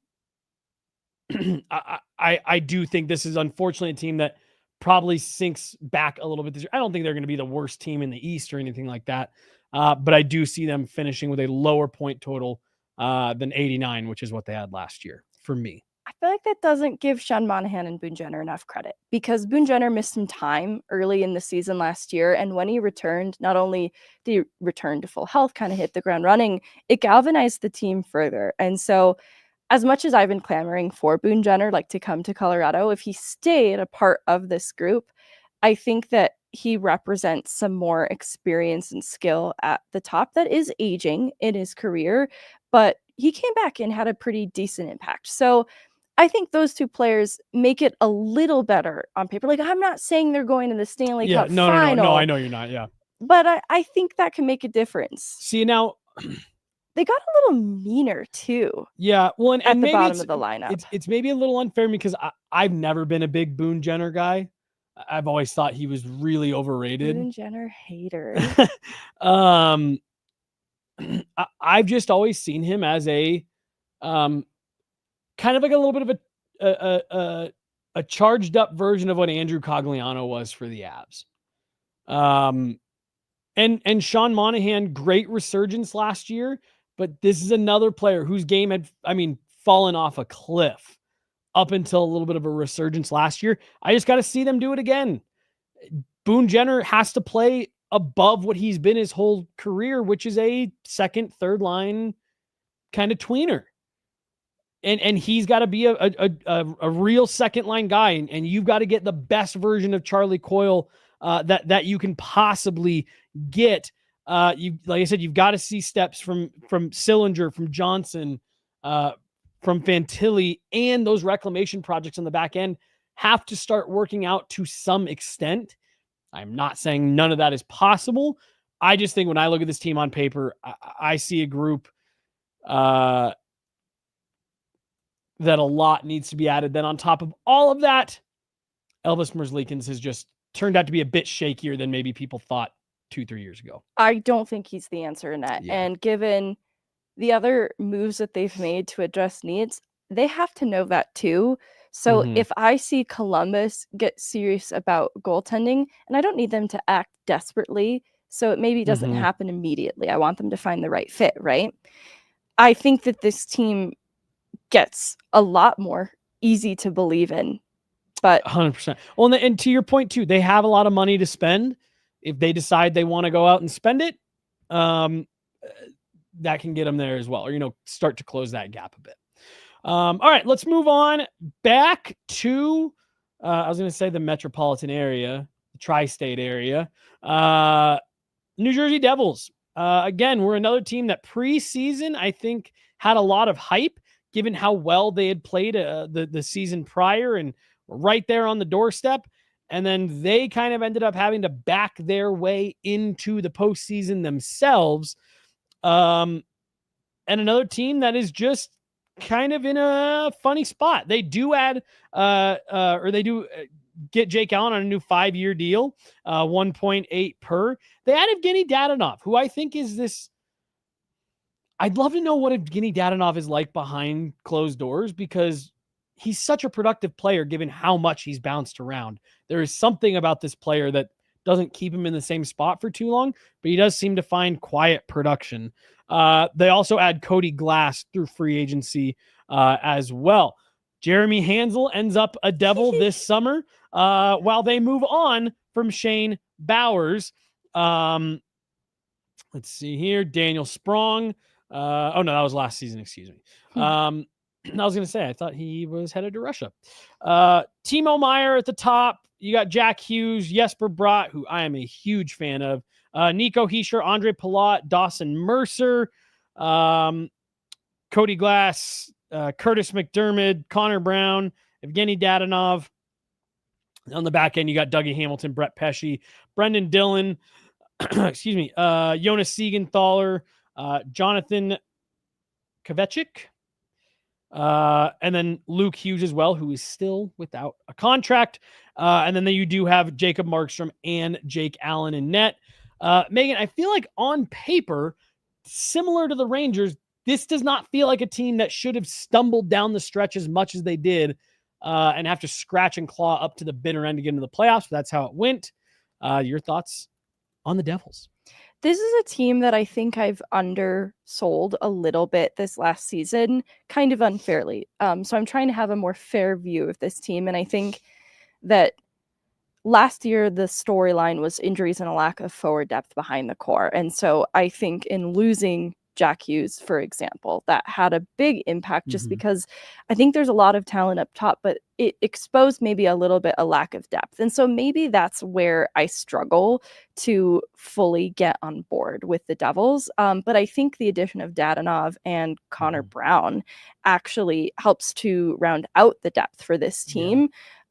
do think this is unfortunately a team that probably sinks back a little bit this year. I don't think they're going to be the worst team in the East or anything like that. But I do see them finishing with a lower point total than 89, which is what they had last year for me. I feel like that doesn't give Sean Monahan and Boone Jenner enough credit, because Boone Jenner missed some time early in the season last year. And when he returned, not only did he return to full health, kind of hit the ground running, it galvanized the team further. And so as much as I've been clamoring for Boone Jenner to come to Colorado, if he stayed a part of this group, I think that he represents some more experience and skill at the top that is aging in his career, but he came back and had a pretty decent impact. So I think those two players make it a little better on paper. Like, I'm not saying they're going to the Stanley Cup final. No, I know you're not. Yeah. But I think that can make a difference. See, now they got a little meaner too. Yeah. Well, and at the maybe bottom of the lineup. It's maybe a little unfair because I've never been a big Boone Jenner guy. I've always thought he was really overrated. Boone Jenner hater. I've just always seen him as a kind of like a little bit of a charged up version of what Andrew Cogliano was for the Avs. And Sean Monahan, great resurgence last year, but this is another player whose game had, fallen off a cliff up until a little bit of a resurgence last year. I just got to see them do it again. Boone Jenner has to play above what he's been his whole career, which is a second, third line kind of tweener. And he's got to be a real second line guy. And you've got to get the best version of Charlie Coyle that you can possibly get. Like I said, you've got to see steps from Sillinger, from Johnson, from Fantilli, and those reclamation projects on the back end have to start working out to some extent. I'm not saying none of that is possible. I just think when I look at this team on paper, I see a group that a lot needs to be added. Then on top of all of that, Elvis Merzlikins has just turned out to be a bit shakier than maybe people thought 2-3 years ago. I don't think he's the answer in that. Yeah. And given the other moves that they've made to address needs, they have to know that too. So if I see Columbus get serious about goaltending, and I don't need them to act desperately, so it maybe doesn't happen immediately. I want them to find the right fit, right? I think that this team gets a lot more easy to believe in. But 100%. Well, and to your point too, they have a lot of money to spend. If they decide they want to go out and spend it, that can get them there as well, or, start to close that gap a bit. All right, let's move on back to, I was going to say the metropolitan area, the tri-state area, New Jersey Devils. Again, we're another team that preseason, I think, had a lot of hype given how well they had played the season prior and were right there on the doorstep. And then they kind of ended up having to back their way into the postseason themselves. And another team that is just kind of in a funny spot. They do add, they do get Jake Allen on a new 5-year deal, 1.8 per. They added Evgeny Dadonov, who I think is this. I'd love to know what Evgeny Dadonov is like behind closed doors, because he's such a productive player given how much he's bounced around. There is something about this player that doesn't keep him in the same spot for too long, but he does seem to find quiet production. They also add Cody Glass through free agency as well. Jeremy Hansel ends up a Devil this summer while they move on from Shane Bowers. Let's see here. Daniel Sprong. Oh, no, that was last season. Excuse me. I was going to say, I thought he was headed to Russia. Timo Meier at the top. You got Jack Hughes, Jesper Bratt, who I am a huge fan of. Nico Hischier, Andre Palat, Dawson Mercer, Cody Glass, Curtis McDermott, Connor Brown, Evgeny Dadonov. On the back end, you got Dougie Hamilton, Brett Pesce, Brendan Dillon, excuse me, Jonas Siegenthaler, Jonathan Kovacic, and then Luke Hughes as well, who is still without a contract. And then you do have Jacob Markstrom and Jake Allen in net. Megan, I feel like on paper, similar to the Rangers, this does not feel like a team that should have stumbled down the stretch as much as they did and have to scratch and claw up to the bitter end to get into the playoffs. But that's how it went. Your thoughts on the Devils? This is a team that I think I've undersold a little bit this last season, kind of unfairly. So I'm trying to have a more fair view of this team. And I think that last year, the storyline was injuries and a lack of forward depth behind the core. And so I think in losing Jack Hughes, for example, that had a big impact just because I think there's a lot of talent up top, but it exposed maybe a little bit a lack of depth. And so maybe that's where I struggle to fully get on board with the Devils. But I think the addition of Dadonov and Connor Brown actually helps to round out the depth for this team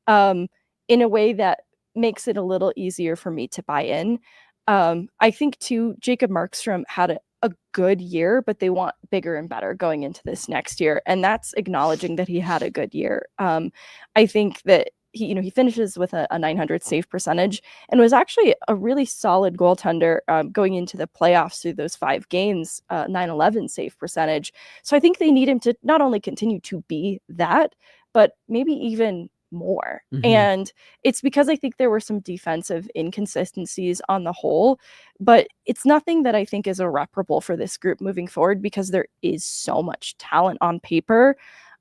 in a way that makes it a little easier for me to buy in. I think too, Jacob Markstrom had a good year, but they want bigger and better going into this next year. And that's acknowledging that he had a good year. I think that he finishes with a 900 save percentage and was actually a really solid goaltender going into the playoffs through those 5 games, 911 save percentage. So I think they need him to not only continue to be that, but maybe even more. And it's because I think there were some defensive inconsistencies on the whole, but it's nothing that I think is irreparable for this group moving forward because there is so much talent on paper.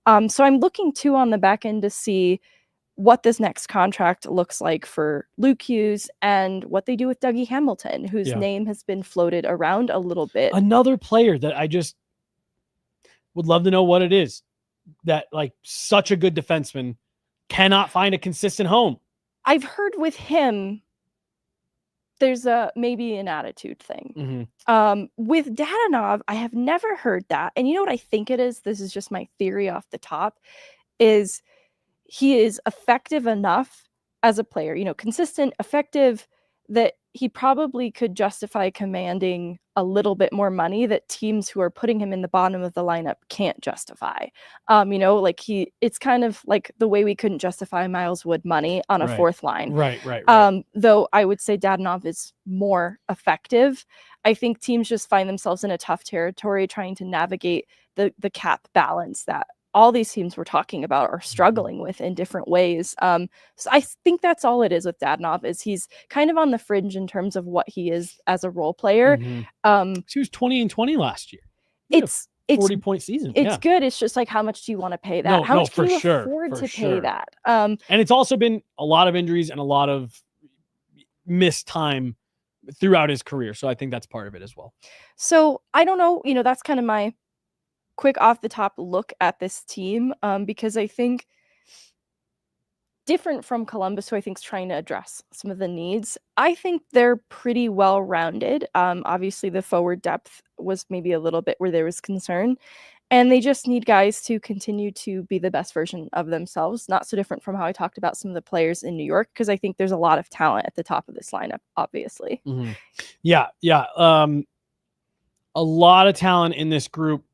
So I'm looking too on the back end to see what this next contract looks like for Luke Hughes and what they do with Dougie Hamilton, whose name has been floated around a little bit. Another player that I just would love to know what it is that like such a good defenseman cannot find a consistent home. I've heard with him, there's maybe an attitude thing. With Dadonov, I have never heard that. And you know what I think it is? This is just my theory off the top, is he is effective enough as a player, consistent, effective, that he probably could justify commanding a little bit more money that teams who are putting him in the bottom of the lineup can't justify. It's kind of like the way we couldn't justify Miles Wood money on a fourth line. Right. Though I would say Dadonov is more effective. I think teams just find themselves in a tough territory trying to navigate the cap balance that all these teams we're talking about are struggling with in different ways. So I think that's all it is with Dadonov, is he's kind of on the fringe in terms of what he is as a role player. He was 20-20 last year. It's 40-point season. It's good. It's just like, how much do you want to pay that? How much can you afford to pay that? And it's also been a lot of injuries and a lot of missed time throughout his career. So I think that's part of it as well. So I don't know, that's kind of my quick off the top look at this team, because I think different from Columbus, who I think is trying to address some of the needs, I think they're pretty well rounded. Obviously the forward depth was maybe a little bit where there was concern, and they just need guys to continue to be the best version of themselves. Not so different from how I talked about some of the players in New York, because I think there's a lot of talent at the top of this lineup, obviously. Yeah. A lot of talent in this group.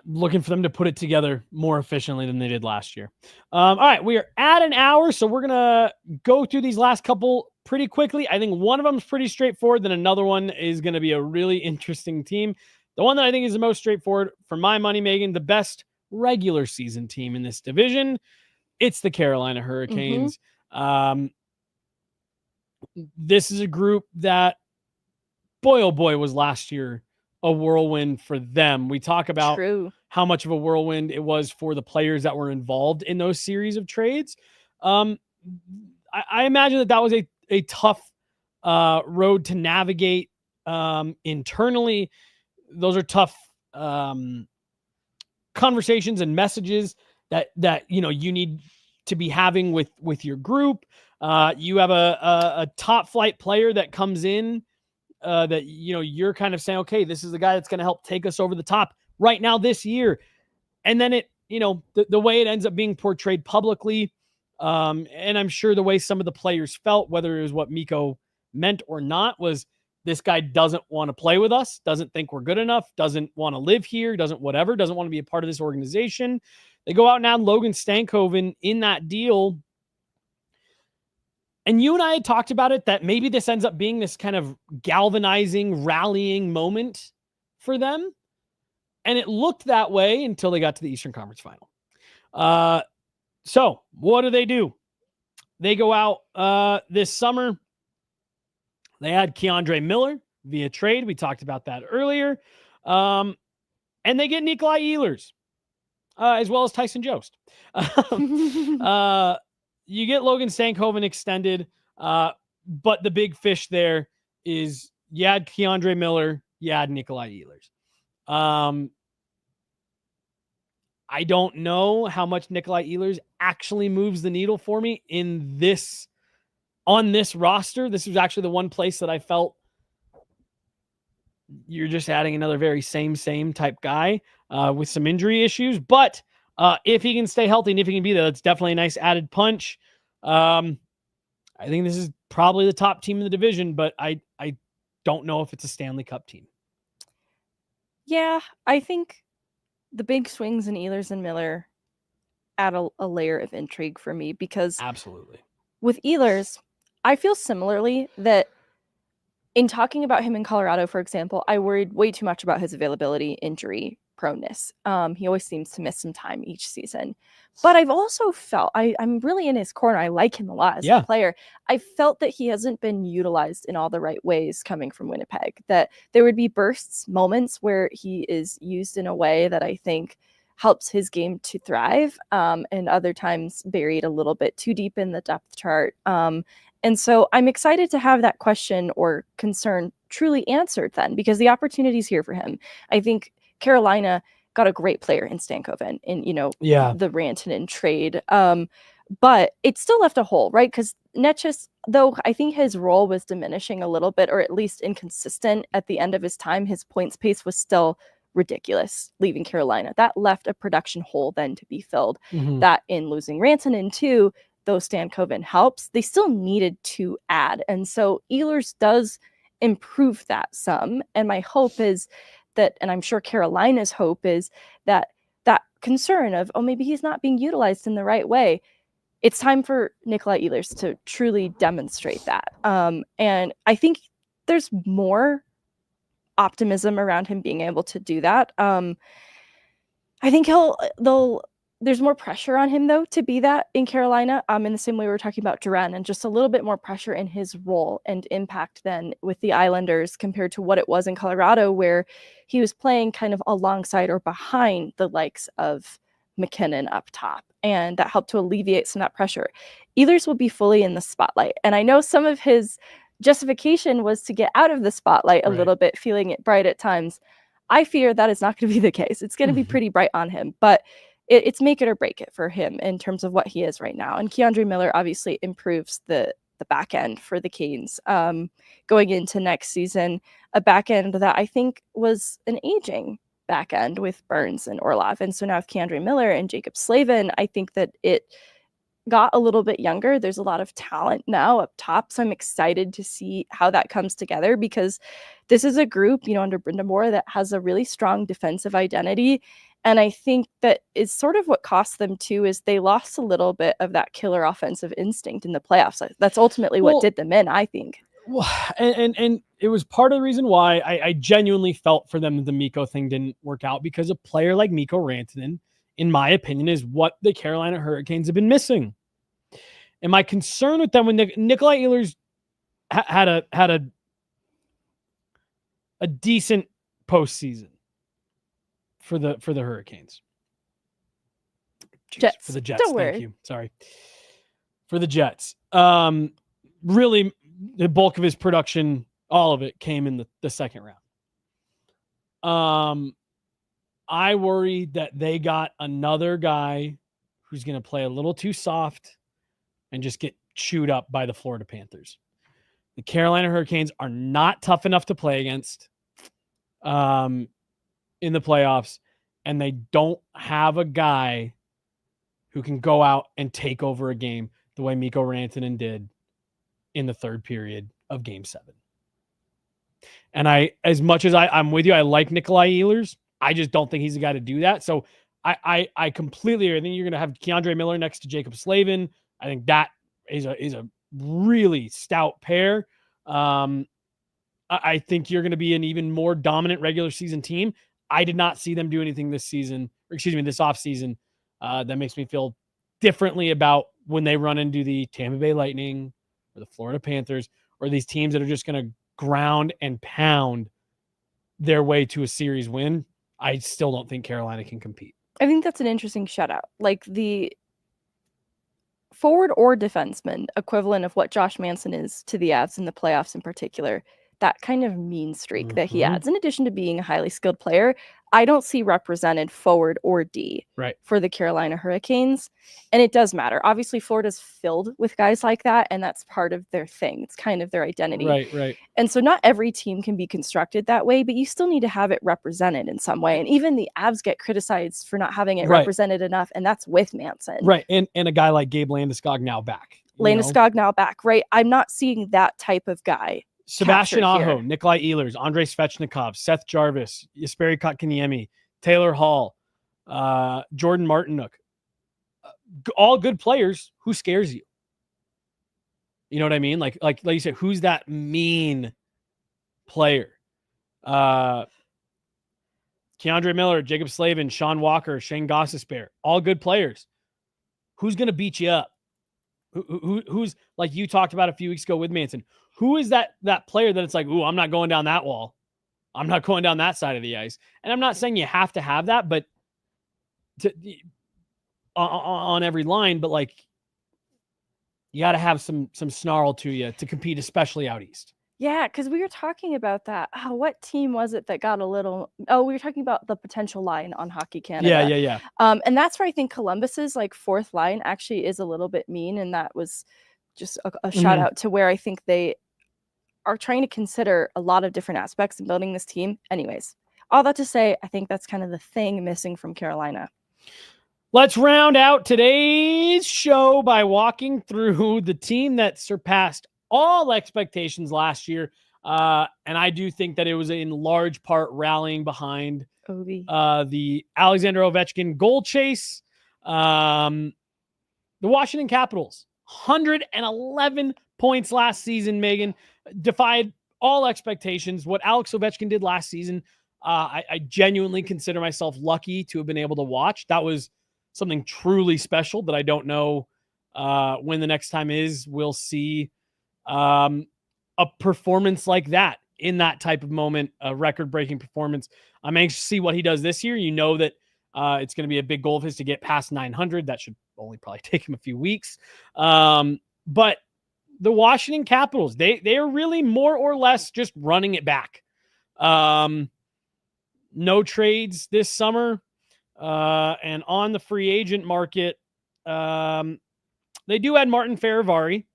Looking for them to put it together more efficiently than they did last year. All right, we are at an hour, so we're going to go through these last couple pretty quickly. I think one of them is pretty straightforward, then another one is going to be a really interesting team. The one that I think is the most straightforward, for my money, Megan, the best regular season team in this division, it's the Carolina Hurricanes. This is a group that, boy, oh boy, was last year a whirlwind for them. We talk about how much of a whirlwind it was for the players that were involved in those series of trades. I imagine that was a tough road to navigate internally. Those are tough conversations and messages that you need to be having with your group. You have a top flight player that comes in that you're kind of saying, okay, this is the guy that's going to help take us over the top right now this year. And then the way it ends up being portrayed publicly, and I'm sure the way some of the players felt, whether it was what Mikko meant or not, was this guy doesn't want to play with us, doesn't think we're good enough, doesn't want to live here, doesn't want to be a part of this organization. They go out and add Logan Stankoven in that deal. And you and I had talked about it, that maybe this ends up being this kind of galvanizing, rallying moment for them. And it looked that way until they got to the Eastern Conference Final. So what do? They go out this summer. They had Keandre Miller via trade. We talked about that earlier. And they get Nikolai Ehlers, as well as Tyson Jost. You get Logan Stankoven extended, but the big fish there is You had Keandre Miller. You had Nikolai Ehlers. I don't know how much Nikolai Ehlers actually moves the needle for me on this roster. This was actually the one place that I felt you're just adding another very same type guy with some injury issues. But if he can stay healthy and if he can be there, that's definitely a nice added punch. I think this is probably the top team in the division, but I don't know if it's a Stanley Cup team. Yeah, I think the big swings in Ehlers and Miller add a layer of intrigue for me because absolutely with Ehlers, I feel similarly that in talking about him in Colorado, for example, I worried way too much about his availability, injury proneness. He always seems to miss some time each season. But I've also felt I'm really in his corner. I like him a lot as a player. I felt that he hasn't been utilized in all the right ways coming from Winnipeg, that there would be bursts, moments where he is used in a way that I think helps his game to thrive, and other times buried a little bit too deep in the depth chart. And so I'm excited to have that question or concern truly answered then, because the opportunity is here for him. I think Carolina got a great player in Stankoven in, the Rantanen trade. But it still left a hole, right? Because Netchus, though I think his role was diminishing a little bit, or at least inconsistent at the end of his time, his points pace was still ridiculous leaving Carolina. That left a production hole then to be filled. That in losing Rantanen too, though Stankoven helps, they still needed to add. And so Ehlers does improve that some. And my hope is that, and I'm sure Carolina's hope is that concern of, maybe he's not being utilized in the right way. It's time for Nikolai Ehlers to truly demonstrate that. And I think there's more optimism around him being able to do that. I think there's more pressure on him, though, to be that in Carolina, in the same way we were talking about Duran, and just a little bit more pressure in his role and impact than with the Islanders compared to what it was in Colorado, where he was playing kind of alongside or behind the likes of McKinnon up top, and that helped to alleviate some of that pressure. Ehlers will be fully in the spotlight, and I know some of his justification was to get out of the spotlight a little bit, feeling it bright at times. I fear that is not going to be the case. It's going to be pretty bright on him, but it's make it or break it for him in terms of what he is right now. And Keandre Miller obviously improves the back end for the Canes going into next season, a back end that I think was an aging back end with Burns and Orlov. And so now with Keandre Miller and Jacob Slavin, I think that it got a little bit younger. There's a lot of talent now up top. So I'm excited to see how that comes together, because this is a group, under Brenda Moore, that has a really strong defensive identity. And I think that is sort of what cost them too, is they lost a little bit of that killer offensive instinct in the playoffs. That's ultimately what did them in, I think. Well, and it was part of the reason why I genuinely felt for them that the Mikko thing didn't work out, because a player like Mikko Rantanen, in my opinion, is what the Carolina Hurricanes have been missing. And my concern with them, when Nikolai Ehlers had a decent postseason for the Hurricanes. Jets. For the Jets. Don't worry. Thank you. Sorry. For the Jets. Really, the bulk of his production, all of it, came in the second round. I worry that they got another guy who's going to play a little too soft and just get chewed up by the Florida Panthers. The Carolina Hurricanes are not tough enough to play against in the playoffs, and they don't have a guy who can go out and take over a game the way Mikko Rantanen did in the third period of Game 7. And as much as I'm with you, I like Nikolai Ehlers, I just don't think he's the guy to do that. So I completely agree. I think you're going to have Keandre Miller next to Jacob Slavin. I think that is a really stout pair. I think you're going to be an even more dominant regular season team. I did not see them do anything this offseason that makes me feel differently about when they run into the Tampa Bay Lightning or the Florida Panthers or these teams that are just going to ground and pound their way to a series win. I still don't think Carolina can compete. I think that's an interesting shutout. Like the forward or defenseman equivalent of what Josh Manson is to the Avs in the playoffs in particular. that kind of mean streak that he adds, in addition to being a highly skilled player, I don't see represented forward or D for the Carolina Hurricanes. And it does matter. Obviously, Florida's filled with guys like that, and that's part of their thing. It's kind of their identity. Right. And so not every team can be constructed that way, but you still need to have it represented in some way. And even the Avs get criticized for not having it represented enough, and that's with Manson. Right. And a guy like Gabe Landeskog now back. Landeskog now back, right? I'm not seeing that type of guy. Sebastian Aho, Nikolai Ehlers, Andrei Svechnikov, Seth Jarvis, Jesperi Kotkaniemi, Taylor Hall, Jordan Martinook. All good players. Who scares you? You know what I mean? Like you said, who's that mean player? Keandre Miller, Jacob Slavin, Sean Walker, Shane Gostisbehere. All good players. Who's going to beat you up? Who's, like you talked about a few weeks ago with Manson, who is that player that it's like, ooh, I'm not going down that wall. I'm not going down that side of the ice. And I'm not saying you have to have that, but on every line, but like you got to have some snarl to you to compete, especially out east. Yeah, because we were talking about that. What team was it that got a little... Oh, we were talking about the potential line on Hockey Canada. Yeah. And that's where I think Columbus's like fourth line actually is a little bit mean, and that was just a shout out to where I think they are trying to consider a lot of different aspects in building this team. Anyways, all that to say, I think that's kind of the thing missing from Carolina. Let's round out today's show by walking through the team that surpassed all expectations last year. And I do think that it was in large part rallying behind the Alexander Ovechkin goal chase. The Washington Capitals, 111 points last season, Megan, defied all expectations. What Alex Ovechkin did last season, I genuinely consider myself lucky to have been able to watch. That was something truly special that I don't know when the next time is. We'll see a performance like that in that type of moment, a record-breaking performance. I'm anxious to see what he does this year. You know that it's going to be a big goal of his to get past 900. That should only probably take him a few weeks. But the Washington Capitals, they are really more or less just running it back. No trades this summer. And on the free agent market, they do add Martin Ferivari,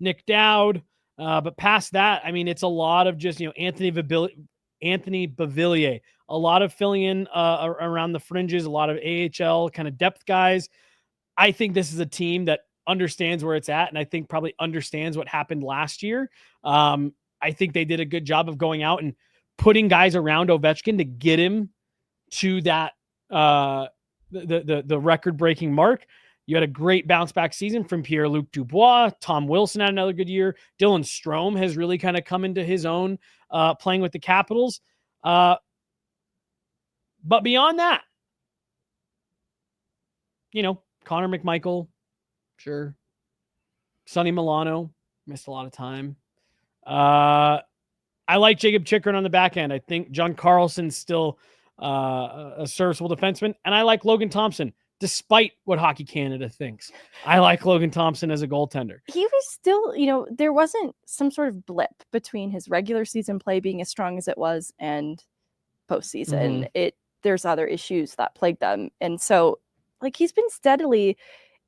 Nick Dowd, but past that, I mean, it's a lot of just, Anthony Beauvillier, a lot of filling in around the fringes, a lot of AHL kind of depth guys. I think this is a team that understands where it's at, and I think probably understands what happened last year. I think they did a good job of going out and putting guys around Ovechkin to get him to that the record-breaking mark. You had a great bounce-back season from Pierre-Luc Dubois. Tom Wilson had another good year. Dylan Strome has really kind of come into his own playing with the Capitals. But beyond that, Connor McMichael, sure. Sonny Milano, missed a lot of time. I like Jacob Chychrun on the back end. I think John Carlson's still a serviceable defenseman. And I like Logan Thompson, despite what Hockey Canada thinks. I like Logan Thompson as a goaltender. He was still, there wasn't some sort of blip between his regular season play being as strong as it was and postseason. There's other issues that plagued them. And so, he's been steadily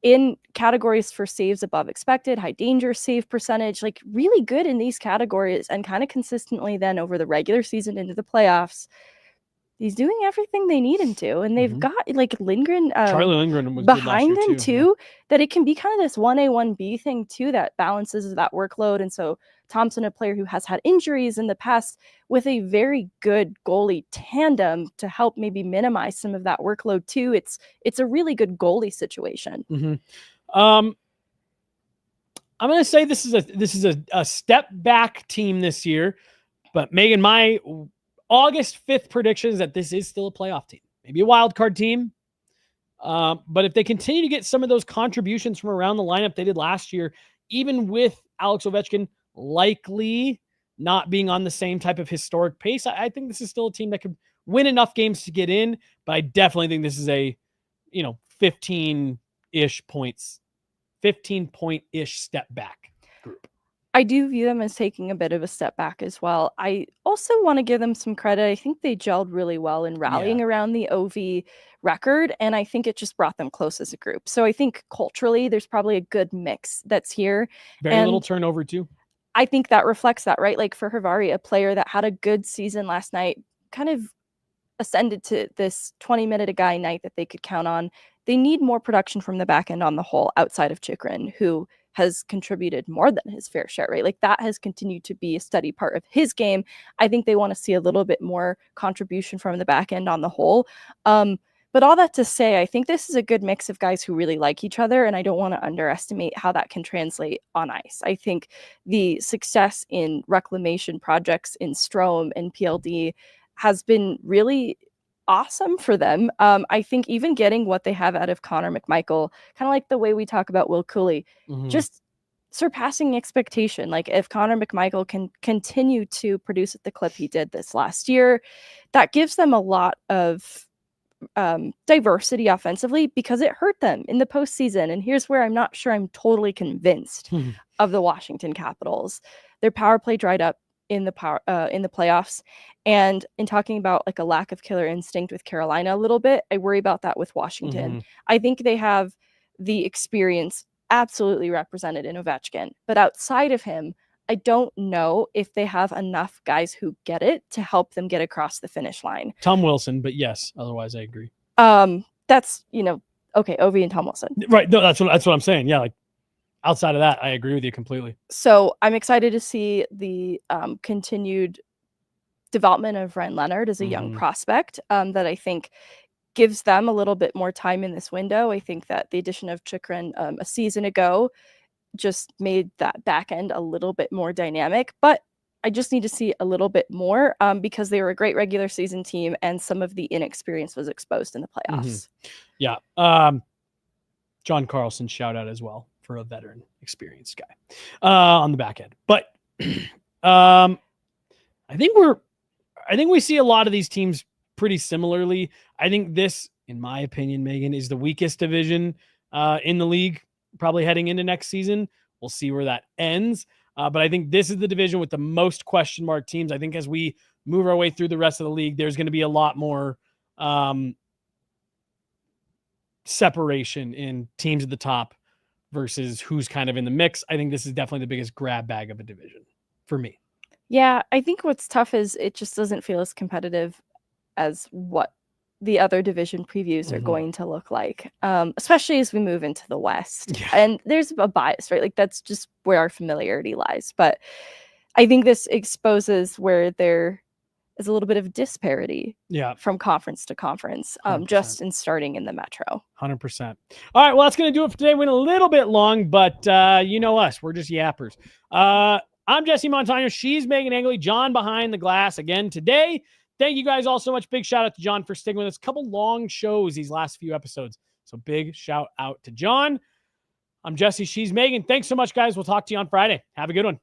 in categories for saves above expected, high danger save percentage, really good in these categories, and kind of consistently then over the regular season into the playoffs. He's doing everything they need him to, and they've got Lindgren, Charlie Lindgren was behind them too. That it can be kind of this 1A 1B thing too that balances that workload. And so Thompson, a player who has had injuries in the past, with a very good goalie tandem to help maybe minimize some of that workload too. It's a really good goalie situation. I'm going to say this is a step back team this year, but Megan, my August 5th prediction is that this is still a playoff team, maybe a wild card team. But if they continue to get some of those contributions from around the lineup they did last year, even with Alex Ovechkin likely not being on the same type of historic pace, I think this is still a team that could win enough games to get in. But I definitely think this is a, 15-ish points, 15-point-ish step back group. I do view them as taking a bit of a step back as well. I also want to give them some credit. I think they gelled really well in rallying around the OV record, and I think it just brought them close as a group. So I think culturally, there's probably a good mix that's here. Very little turnover too. I think that reflects that, right? Like for Hrvari, a player that had a good season last night, kind of ascended to this 20-minute-a-guy night that they could count on. They need more production from the back end on the whole, outside of Chychrun, who has contributed more than his fair share, right? Like that has continued to be a steady part of his game. I think they want to see a little bit more contribution from the back end on the whole. But all that to say, I think this is a good mix of guys who really like each other, and I don't want to underestimate how that can translate on ice. I think the success in reclamation projects in Strome and PLD has been really awesome for them. I think even getting what they have out of Connor McMichael, kind of like the way we talk about Will Cooley, just surpassing expectation. Like if Connor McMichael can continue to produce at the clip he did this last year, that gives them a lot of diversity offensively, because it hurt them in the postseason. And here's where I'm not sure I'm totally convinced of the Washington Capitals. Their power play dried up in the playoffs, and in talking about like a lack of killer instinct with Carolina a little bit, I worry about that with Washington. I think they have the experience absolutely represented in Ovechkin, but outside of him, I don't know if they have enough guys who get it to help them get across the finish line. Tom Wilson, but yes, otherwise I agree. That's okay, Ovi and Tom Wilson. Right, no, that's what I'm saying. Yeah, like outside of that, I agree with you completely. So I'm excited to see the continued development of Ryan Leonard as a young prospect that I think gives them a little bit more time in this window. I think that the addition of Chychrun a season ago just made that back end a little bit more dynamic, but I just need to see a little bit more because they were a great regular season team and some of the inexperience was exposed in the playoffs. Yeah. John Carlson, shout out as well for a veteran experienced guy on the back end. But I think we see a lot of these teams pretty similarly. I think this, in my opinion, Megan, is the weakest division in the league, probably heading into next season. We'll see where that ends. But I think this is the division with the most question mark teams. I think as we move our way through the rest of the league, there's going to be a lot more separation in teams at the top versus who's kind of in the mix. I think this is definitely the biggest grab bag of a division for me. Yeah, I think what's tough is it just doesn't feel as competitive as what the other division previews are going to look like, especially as we move into the West. Yeah. And there's a bias, right? Like that's just where our familiarity lies. But I think this exposes where there is a little bit of disparity from conference to conference, just in starting in the Metro. 100%. All right, well, that's going to do it for today. Went a little bit long, but you know us. We're just yappers. I'm Jesse Montano. She's Meghan Angley. John behind the glass again today. Thank you guys all so much. Big shout out to John for sticking with us. A couple long shows these last few episodes. So big shout out to John. I'm Jesse. She's Megan. Thanks so much, guys. We'll talk to you on Friday. Have a good one.